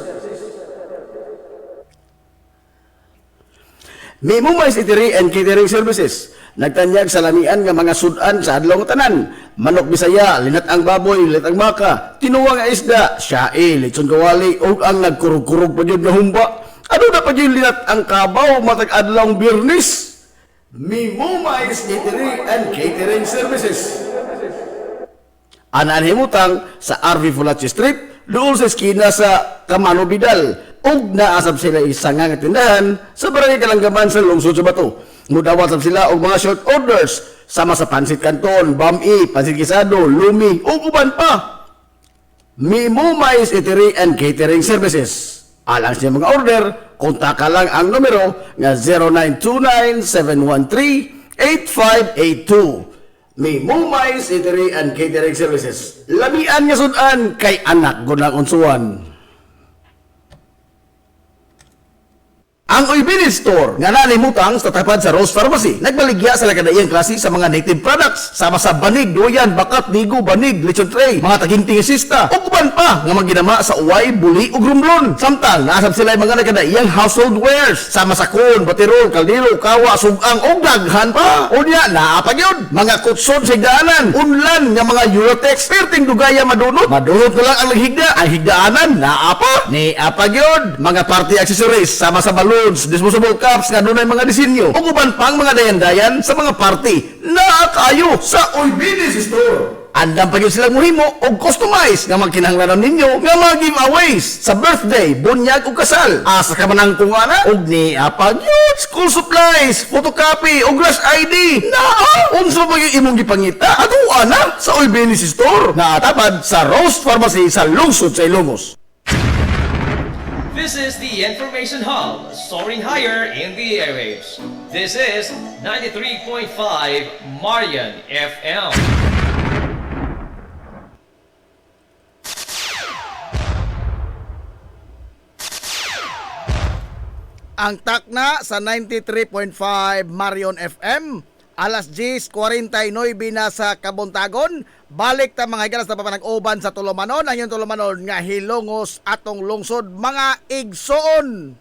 Mimumay Eatery and Catering Services. Nagtanyag sa lamian nga mga sudan sa adlong tanan. Manok Bisaya, linat ang baboy, linat ang baka, tinuwa nga isda, siyae, lechon kawali, o ang nagkurug-kurug pa yun na humba. Ano na pa yun linat ang kabaw matag adlong birnis? Mimumay Eatery and Catering Services. Ananhimutang sa RV Fulachi Street, doon sa eskina sa Camano Vidal, ug naasab sila isang nga tindahan sa Barangay Kalanggaman sa lungsod sa Bato. Mudawat sila og mga short orders sama sa pansit canton, bami, pansit gisado, lumi ug uban pa. Mimumais Eatery and Catering Services. Alang sa mga order, kontak ka lang ang numero nga 0929-713-8582. Mimumais Eatery and Catering Services. Labian nga sudan kay anak gunang unsuan. Ang Uybini Store nga nalimutang sa tapat sa Rose Pharmacy nagbaligya sa lakadayang klase sa mga native products sama sa banig, duyan, bakat, digo, banig, lechon tray, mga taging-tingisista ug uban pa nga magginama sa uway, buli ug rumblon. Samtang naasab sila mga nakadayang household wares sama sa kon, baterol, kaldero, kawa, sugang ug daghan pa. Unya naa pa gyud mga kutsod sa higdaanan, unlan nga mga Eurotex perting dugaya madunot. Madunot ko lang ang higda, ang higdaanan naa pa. Ni apa gyud mga party accessories sama sa balon, disposable cups nga dunay mga disenyo ug uban pang mga dayan-dayan sa mga party na kayo sa Uybini Store. Andam pa gyud silang mohimo og customize nga magkinahanglan ninyo nga mga giveaways sa birthday, bunyag ug kasal. Asa ka man ang kungana ug ni apa gyud school supplies, photocopy ug rush ID. Naa unsa ba gyud imong gipangita? Aduha na sa Uybini Store nga atapad sa Rose Pharmacy sa lungsod sa Ilongos. This is the Information Hub, soaring higher in the airwaves. This is 93.5 Marian FM. Ang takna sa 93.5 Marion FM, alas 10:49 na sa Kabuntagon. Balik ta mga higalas na papanag-uban sa Tulumanon. Ang yung Tulumanon nga hilongos atong lungsod mga igsoon.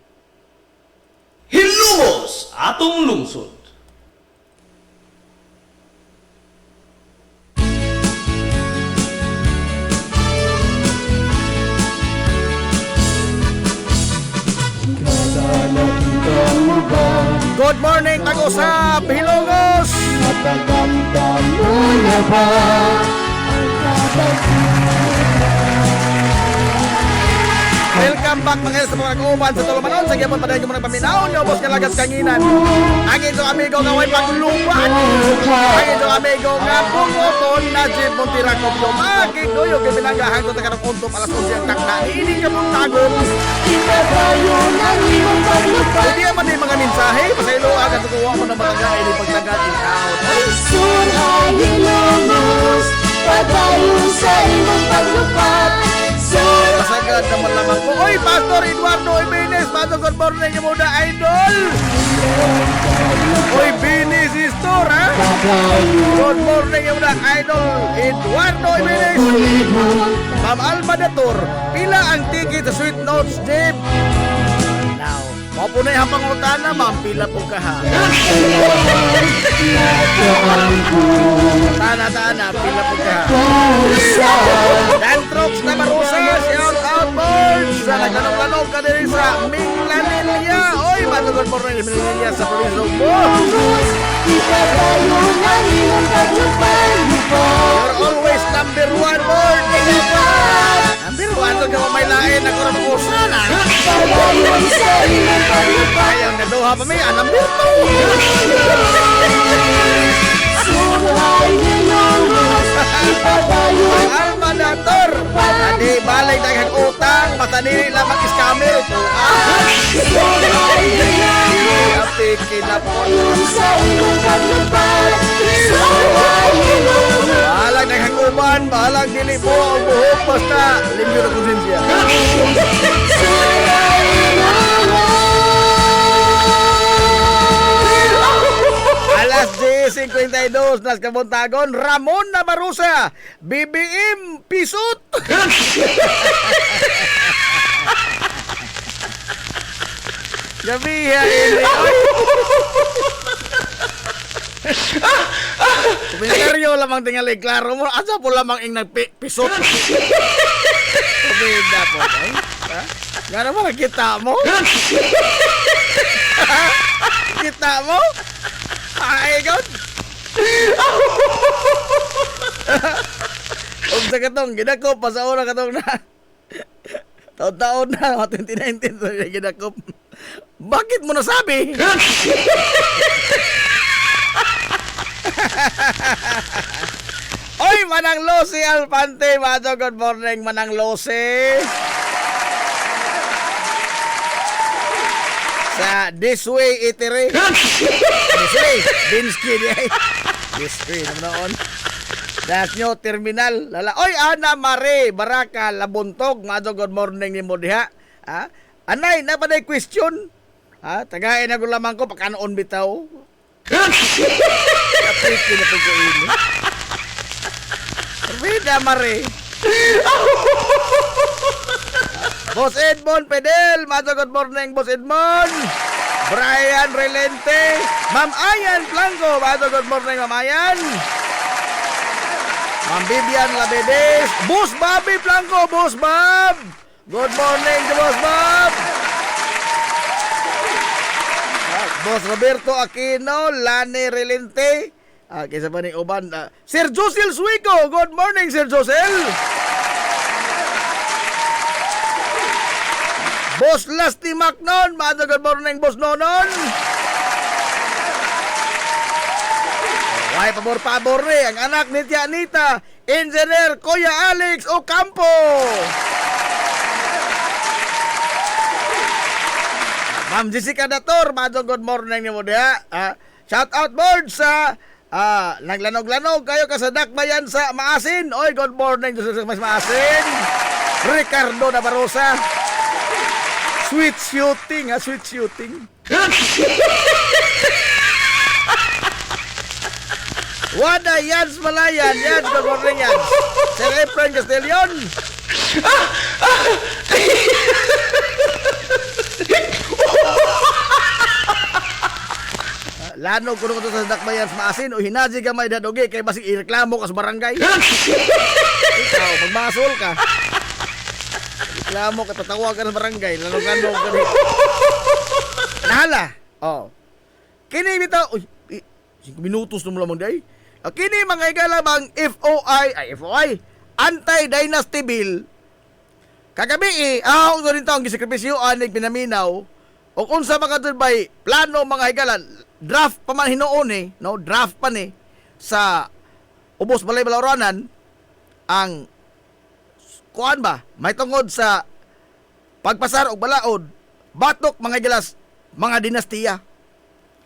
Hilumos atong lungsod. Good morning, tag-usap, hilongos! Napaganda mo na ba ang Welcome back mga higalas na papanag-uban sa Tulumanon. Sa gyapon padayon mo ng paminaw, nyobos nga lagas kanginan. Ang ito amigo nga way paglupan. Ang ito amigo nga bungoton na Jeep Montirakop yung magiguyog yung binanggahan ko takarang untop alas 11 ang takna. Hindi ka mong tagon. Ipagayo ng iyong paglupad. Hindi naman yung mga mensahe. Pasaylo agad tukuha mo na matagay. Hindi pagtagat in out. Isun ay hilumos, pagayo sa iyong paglupad. Sun Pasagad naman lamang ko. Oy, Pastor Eduardo Ibanez. Pastor, good morning yung muna idol. Oy, Binis Store, ha? Good morning yung muna idol. Eduardo Ibanez. Ma'am Alma Dator, pila ang ticket sa Sweet Notes, Jeep? Now, mapunay ang pangutana, ma'am. Pila po ka, ha? Tana, pila po ka, ha? Dan Trox na Marusa, shout out boys! Sa naglanong-lanong ka din sa Minglanilla. Oy, matugod mo rin yung Minglanilla sa Provinsya mo. ipagayo ng iyong paglupad. You're always number one, board. Number one, ito ka may lain. Ako na mag-usan, ha? Pagayo sa iyong paglupad. Kayang naduha pa may, number two. Sun ay hilumos, ipagayo Alma Dator. Adi, balay daghang utang. Matanili lang mag-scammer. Sun ay hilumos, Kapikin na po. sa iyong paglupad. Sun ay hilumos. Bahalag daghang uban. Bahalag dili po ang buhok. Basta, limpyo na konsensya. Alas 10:52 nas Kabuntagon, Ramon na Marusa, BBM Pisut. Gabi ha ini. Komentaryo lamang tingali klaro mo. Asa po lamang ing nagpisot. Kumida po. Ay, ha? Gano'n mo nakita mo? Kita mo? Ay, God! Huwag sa katong, ginakop, pasauna katong na. Taon-taon na, mga 2019, so ginakop. Bakit mo nasabi? Oy, Manang Lucy Alpante, Mato, good morning, Manang Lucy. Sa This Way Itiri. This Way, Binsky di ay. This Way, naman noon. Das nyo, terminal. Lala. Oy, Ana Mare, Baraka, Labuntog, Mato, good morning ni mo diha. Ha? Anay, napaday question. Ha? Tagain na ko lamang ko, pakanoon bitaw. Kapit ko na po ko ini. Vida Mare. Boss Edmond Pedel, Mato, good morning, Boss Edmond. Brian Relente, Ma'am Ayan Blanco, Mato, good morning, Ma'am Ayan. Ma'am Vivian Labedes, Boss Bobby Blanco, Boss Bob. Good morning to Boss Bob. Boss Roberto Aquino, Lani Relente. Kaysa pa ni Uban. Sir Josel Suico, good morning, Sir Josel. Boss Lasty Macnon, Mato, good morning, Boss Nonon. Ay, pabor-pabor ang anak ni Tia Anita, Engineer Kuya Alex Ocampo. Ma'am Jessica Dator, Mato, good morning ni mo diha. Shout out board sa naglanog-lanog kayo kasadak bayan sa Maasin. Oy, good morning sa Maasin. Ricardo Nabarosa. Sweet shooting, sweet shooting. Wada Yans Malayan, Yans, good morning Yans. Sir Efren Castellon. Lano kuno ko sa dakbayan sa Maasin o hinaji ka may dadogi kay basig ireklamo ka sa barangay. Ikaw, magmasol ka. Reklamo ka, tatawag ka sa barangay, lanog-lanog ka dito. Nahala. Oh. Kini bitaw, 5 minutos na mo lamang day. Kini mga igalabang FOI, Anti-Dynasty Bill. Kagabi ahong so rin taong gisekrepisyo anig pinaminaw o kung sa mga dulbay plano mga higalan, draft pa man hinoon no? Draft pa ni sa ubos balay balawranan ang kuan ba? May tungod sa pagpasar og balaod, batok mga gilas, mga dinastiya.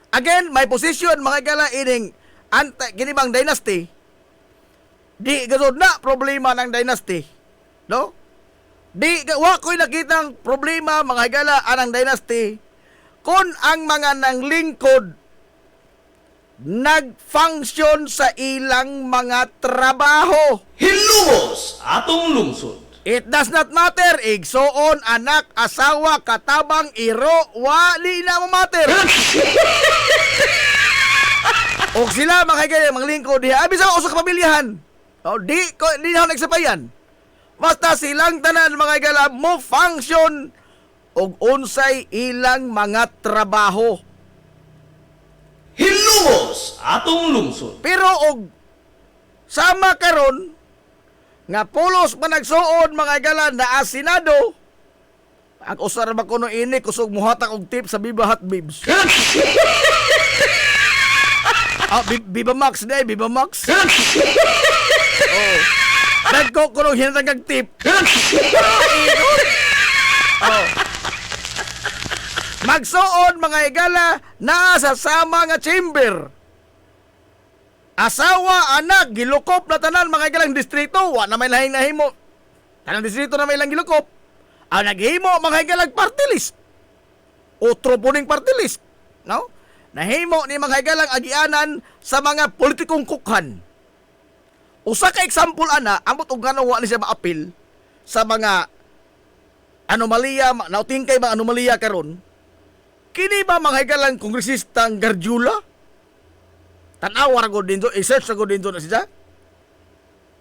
Again, may position mga gala ining ginibang dynasty. Di gazod na problema ng dynasty. No? Di wa ko'y nakitang problema mga gala anang dynasty kung ang mga nanglingkod nag-function sa ilang mga trabaho. Hilumos atong lungsod. It does not matter, igsoon, anak, asawa, katabang, iro, wali na mo matter. O sila mga kaya mga lingkod diha, abi sa uso ka pamilyahan. O di na ako nagsapayan. Basta silang tanan mga kaya mo function og unsay ilang mga trabaho. Hilumos atong lungsod. Pero og sama karon nga pulos pa nagsuod mga galan na asinado ang usar ba kuno ini kusog muhatak og tip sa Viva Hot Bibs. Viva Max day, Viva Max. Oh. Nagko kuno hinatag og tip. Oh. Magsuod mga igala na sa sama nga chamber. Asawa, anak, gilukop na tanan mga igalang distrito. Wa na may lahing nahimo. Tanang distrito na may lang gilukop. Ang naghimo mga igalang party list. Otro puning party list. No? Nahimo ni mga igalang agianan sa mga politikong kukhan. Usa ka example ana, ambot og ngano wa ni siya maapil sa mga anomalya, nautingkay mga anomalya karon. Kini ba mga igalang kongresistang Garjula? Tanawar ko din doon, i-search ko din doon na siya.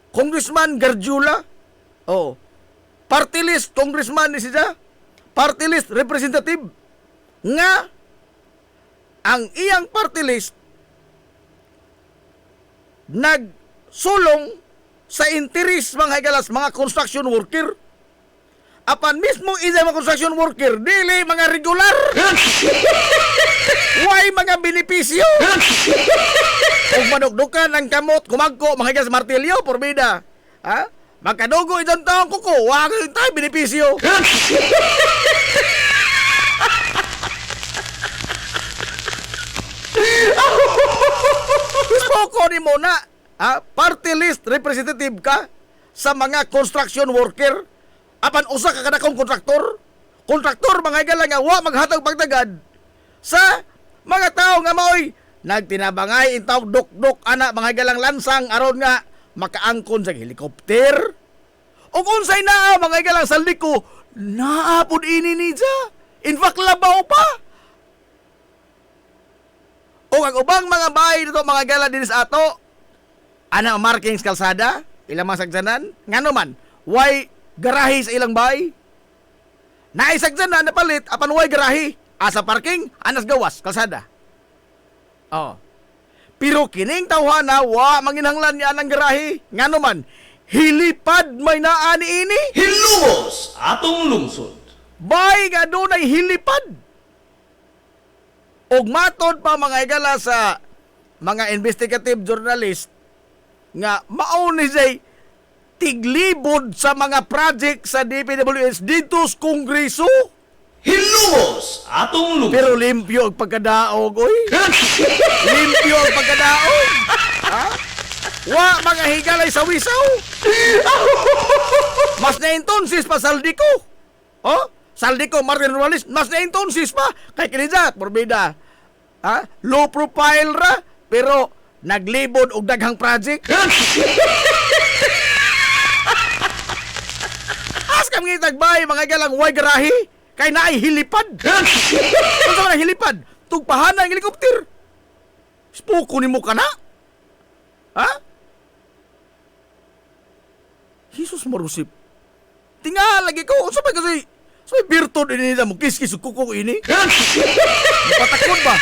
Congressman Garjula. Oh. Party list, congressman ni siya. Party list, representative. Nga, ang iyang party list, nagsulong sa interes mga higalas, mga construction worker. Apan mismo isa mga construction worker, dili mga regular. Why mga benepisyo? Ug madugdukan ang kamot, kumagko, mga higas martilyo, porbida. Ha? Magkadugo itong taong kuko, wag yung tayo benepisyo. Gusto ni mo na, party list representative ka sa mga construction worker. Apan usa ka kadakong kontraktor. Kontraktor mga higalang nga wa maghatag pagtagad sa mga tao nga maoy nagtinabangay intaw dok-dok ana mga higalang lansang aron nga makaangkon sa helikopter. Ug unsay naa mga higalang sa liko naapod ini niya. In fact labaw pa. O ang ubang mga bahay dito mga gala din sa ato ana markings kalsada ilang mga sagsanan ngano man why garahe sa ilang bahay naisagsanan na palit apan why garahe asa parking anas gawas kalsada. Oh. Pero kining tawhana wa manginhanglan niya ang garahe ngano man hilipad may naa ni ini Hilumos atong lungsod. bay nga dunay hilipad. Og matod pa mga igala sa mga investigative journalist nga mao ni say tiglibod sa mga project sa DPWH dito sa Kongreso. Hilumos atong lungsod. Pero limpyo ang pagkadaog, oy. Limpyo ang pagkadaog. Ha? Wa mga higalay sa wisaw. Mas na intonsis pa Saldico. Oh? Saldico, Martin Romualdez, mas na intonsis pa. Kay kinidya, porbida. Ha? Low profile ra, pero naglibod og daghang project. As kami tagbay mga galang way garahe kay naay hilipad. Unsa man ang hilipad? Tugpahan ang helikopter. Spoko nimo kana? Ha? Jesus marusip. Tingal lagi ko unsa ba kasi sa birtod ini na mo kiskis kuko ini. Patakod ba?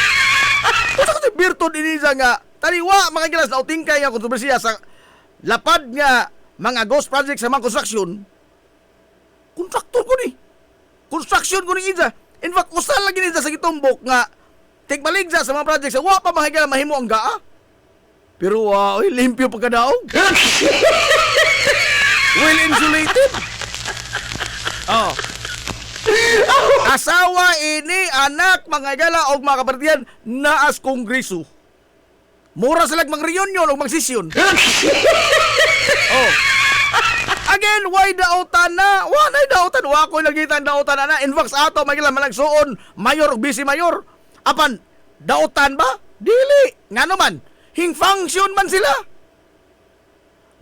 Unsa kasi birtod ini nga taliwa mga gilas na utingkay nga kontrobersiya sa lapad nga mga ghost project sa mga construction. Kontraktor ko ni. Construction ko ni Ija. In fact, usal lagi nila sa gitumbok nga tigbaligja sa mga project sa wa pa mahigala mahimo ang gaa. Pero oy, limpyo pagkadaog. Well insulated. Oh. Asawa ini, anak, mga gala og mga kapartiyan naas Kongreso. Mura sila mag-reunion o mag-session. Oh. Again, why daotan na? Wa na daotan. Wa ko nakita daotan na. In fact, sa ato magila malagsuon mayor ug vice mayor. Apan daotan ba? Dili. Ngano man? Hing function man sila.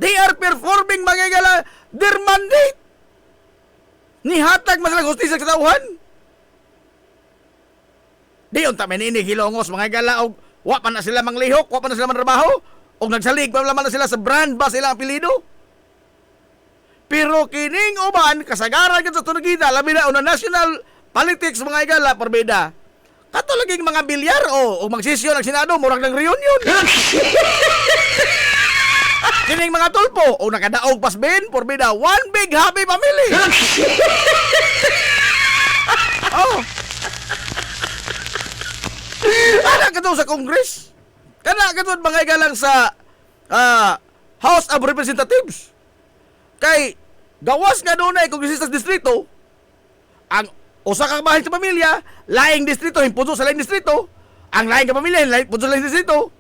They are performing magigala their mandate. Nihatag man sila hustisya sa tauhan. Di unta man ini hilongos mga gala og wa pa na sila manglihok, wa pa na sila mantrabaho, og nagsalig pa naman na sila sa brand ba sila ang apelyido. Pero kining uban kasagaran kat sa tunugida labi na una national politics mga igala porbida. Kato laging mga bilyar o magsisyon ang Senado murag ng reunion. Kining mga tulpo o nakadaog pasben porbida one big happy family. Oh. Ana kato sa Congress. Kana kato mga igalang sa House of Representatives. Kay gawas nga doon ay kongresista sa distrito, ang usa ka bahay sa pamilya, laing distrito, himpuso sa laing distrito, ang laing ka pamilya, himpuso sa laing distrito,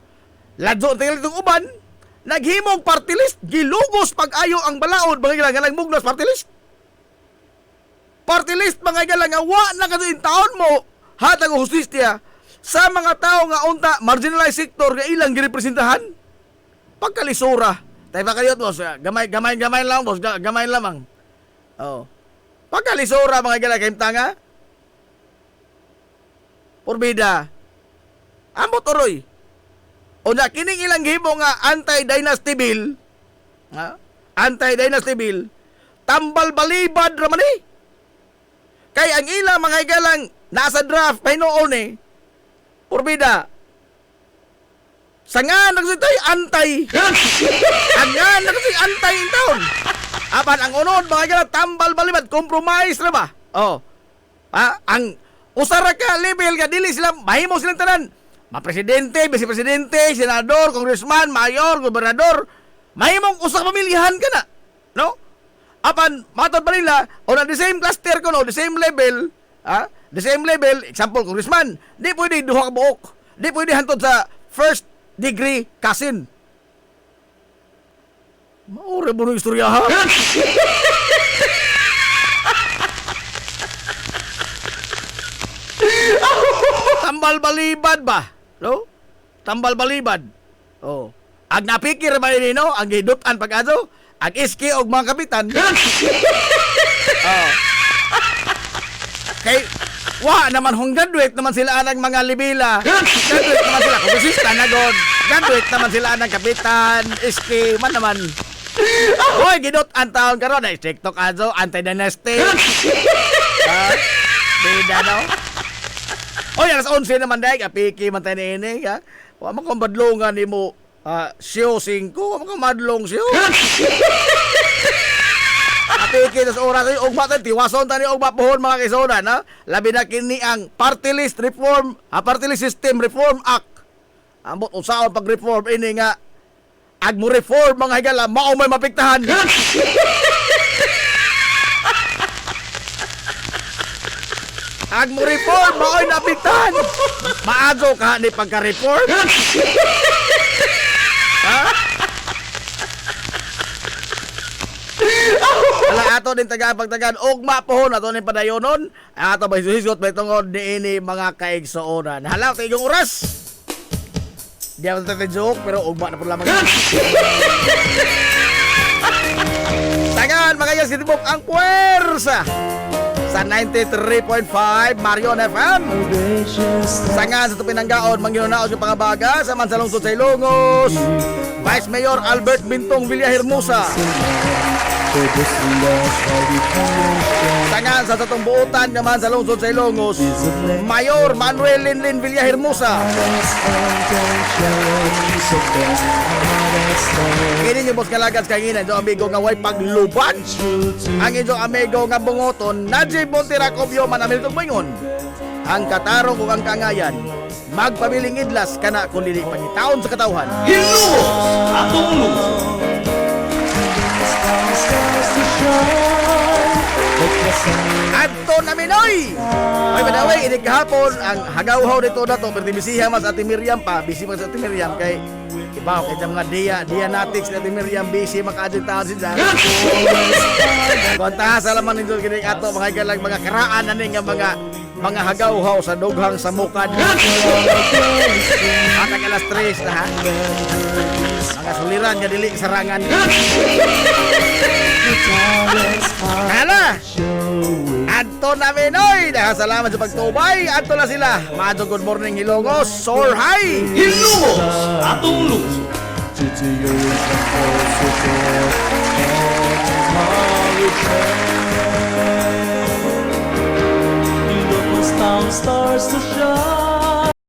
ladso ang tinggal itong uban, naghimong party list, gilugos pag-ayo ang balaod, mga galang galang mugnos party list. Party list, mga galang nga, wa na katuin taon mo, hatag o hustisya, sa mga tao nga unta, marginalized sector, nga ilang girepresentahan, pagkalisura. Tayo pa kayo, boss. Gamay lang, boss. Gamay lamang. Oh. Pagkalisura, mga gala, kayong tanga. Porbida. Ambot oroy. O na, kining ilang hibo nga anti-dynasty bill. Ha? Anti-dynasty bill. Tambal balibad raman eh. Kay ang ilang mga galang nasa draft, may noon eh. Porbida. Sangan nagsitoy antay. Sangan nagsitoy antay in town. Apan ang unod mga gala tambal balibad compromise na ba? Oh. Ha? Ang usara ka level nga dili sila mahimo silang tanan mga presidente, vice-presidente, senador, congressman, mayor, gobernador, mahimong usa ka pamilyahan ka na. No? Apan, matod pa nila, on the same cluster ko, no, the same level, the same level, example, congressman, di pwede duha ka buok. Di pwede hantod sa first degree cousin. Maure mo ng istorya, ha? Tambal balibad ba? No? Tambal balibad. Oh. Ag napikir ba ini, no? Ang gidutan pag-ato, ag iski og mga kapitan. Oh. Kay naman hong graduate naman sila anang mga libila. Graduate naman sila kongresista na god. Graduate naman sila anang kapitan, iski man naman. Hoy, gidutan taon karon ay TikTok azo anti-dynasty. Bida no? Oy, alas 11 naman dahil, apiki man tayo ini, ha? Wa man kong badlongan ni mo, siyo 5, wa man kong madlong siyo. Apiki sa oras ay ugma tayo, tiwason tayo ugma pohon mga kaisonan, ha? Labi na kini ang party list reform, party list system reform act. Ambot usaon pag-reform, ini nga, ag mo reform mga higala, mao may mapiktahan. Ag mo reform, maoy napiktahan. Maago ka ni pagka-reform? Ha? Wala ato din taga-pagtagan. Ugma pohon ato ni padayonon. Ato ba hisuhisgot may tungod ni ini mga kaigsuonan. Halaw, tigong oras. Di ako natin joke, pero ugma na po lamang. Tangan, mga yes, kitibok ang puwersa sa 93.5 Marion FM. Sangan sa Tupinanggaon, mangginunaos yung pangabaga sa Mansalong Sud sa Ilongos, Vice Mayor Albert Bintong Villahermosa. Sangan sa Tatong Buutan naman sa Lungsod sa Ilongos, Mayor Manuel Linlin Villahermosa. Kini niyo boss kalagad kanina do amigo nga way pagluban. Ang inyong amigo nga bungoton Najib Monteracobio manamil tong moingon. Ang katarong ug ang kangayan magpabiling idlas kana kun dili pangitaon sa katawhan. Hilumos atong lungsod. Adto na Minoy! Ay badaway, inig kahapon ang hagaw-haw nito na to, pero bisihan mas Ate Miriam pa, busy pa sa Ate Miriam kay ibaw kay mga Dianatics na Ate Miriam busy makaadyo taon sila. Konta sa laman nito kining ato mga galang mga karaan na nga mga hagaw-haw sa dughang samukad. At ang alas 3 na ha. Mga suliran nga dili sarangan. Hala! Adto na Minoy! Nakasalamat sa pagtubay. Adto na sila. Maadto good morning Hilongos. Soar high! Hilumos atong lungsod. Stars to shine.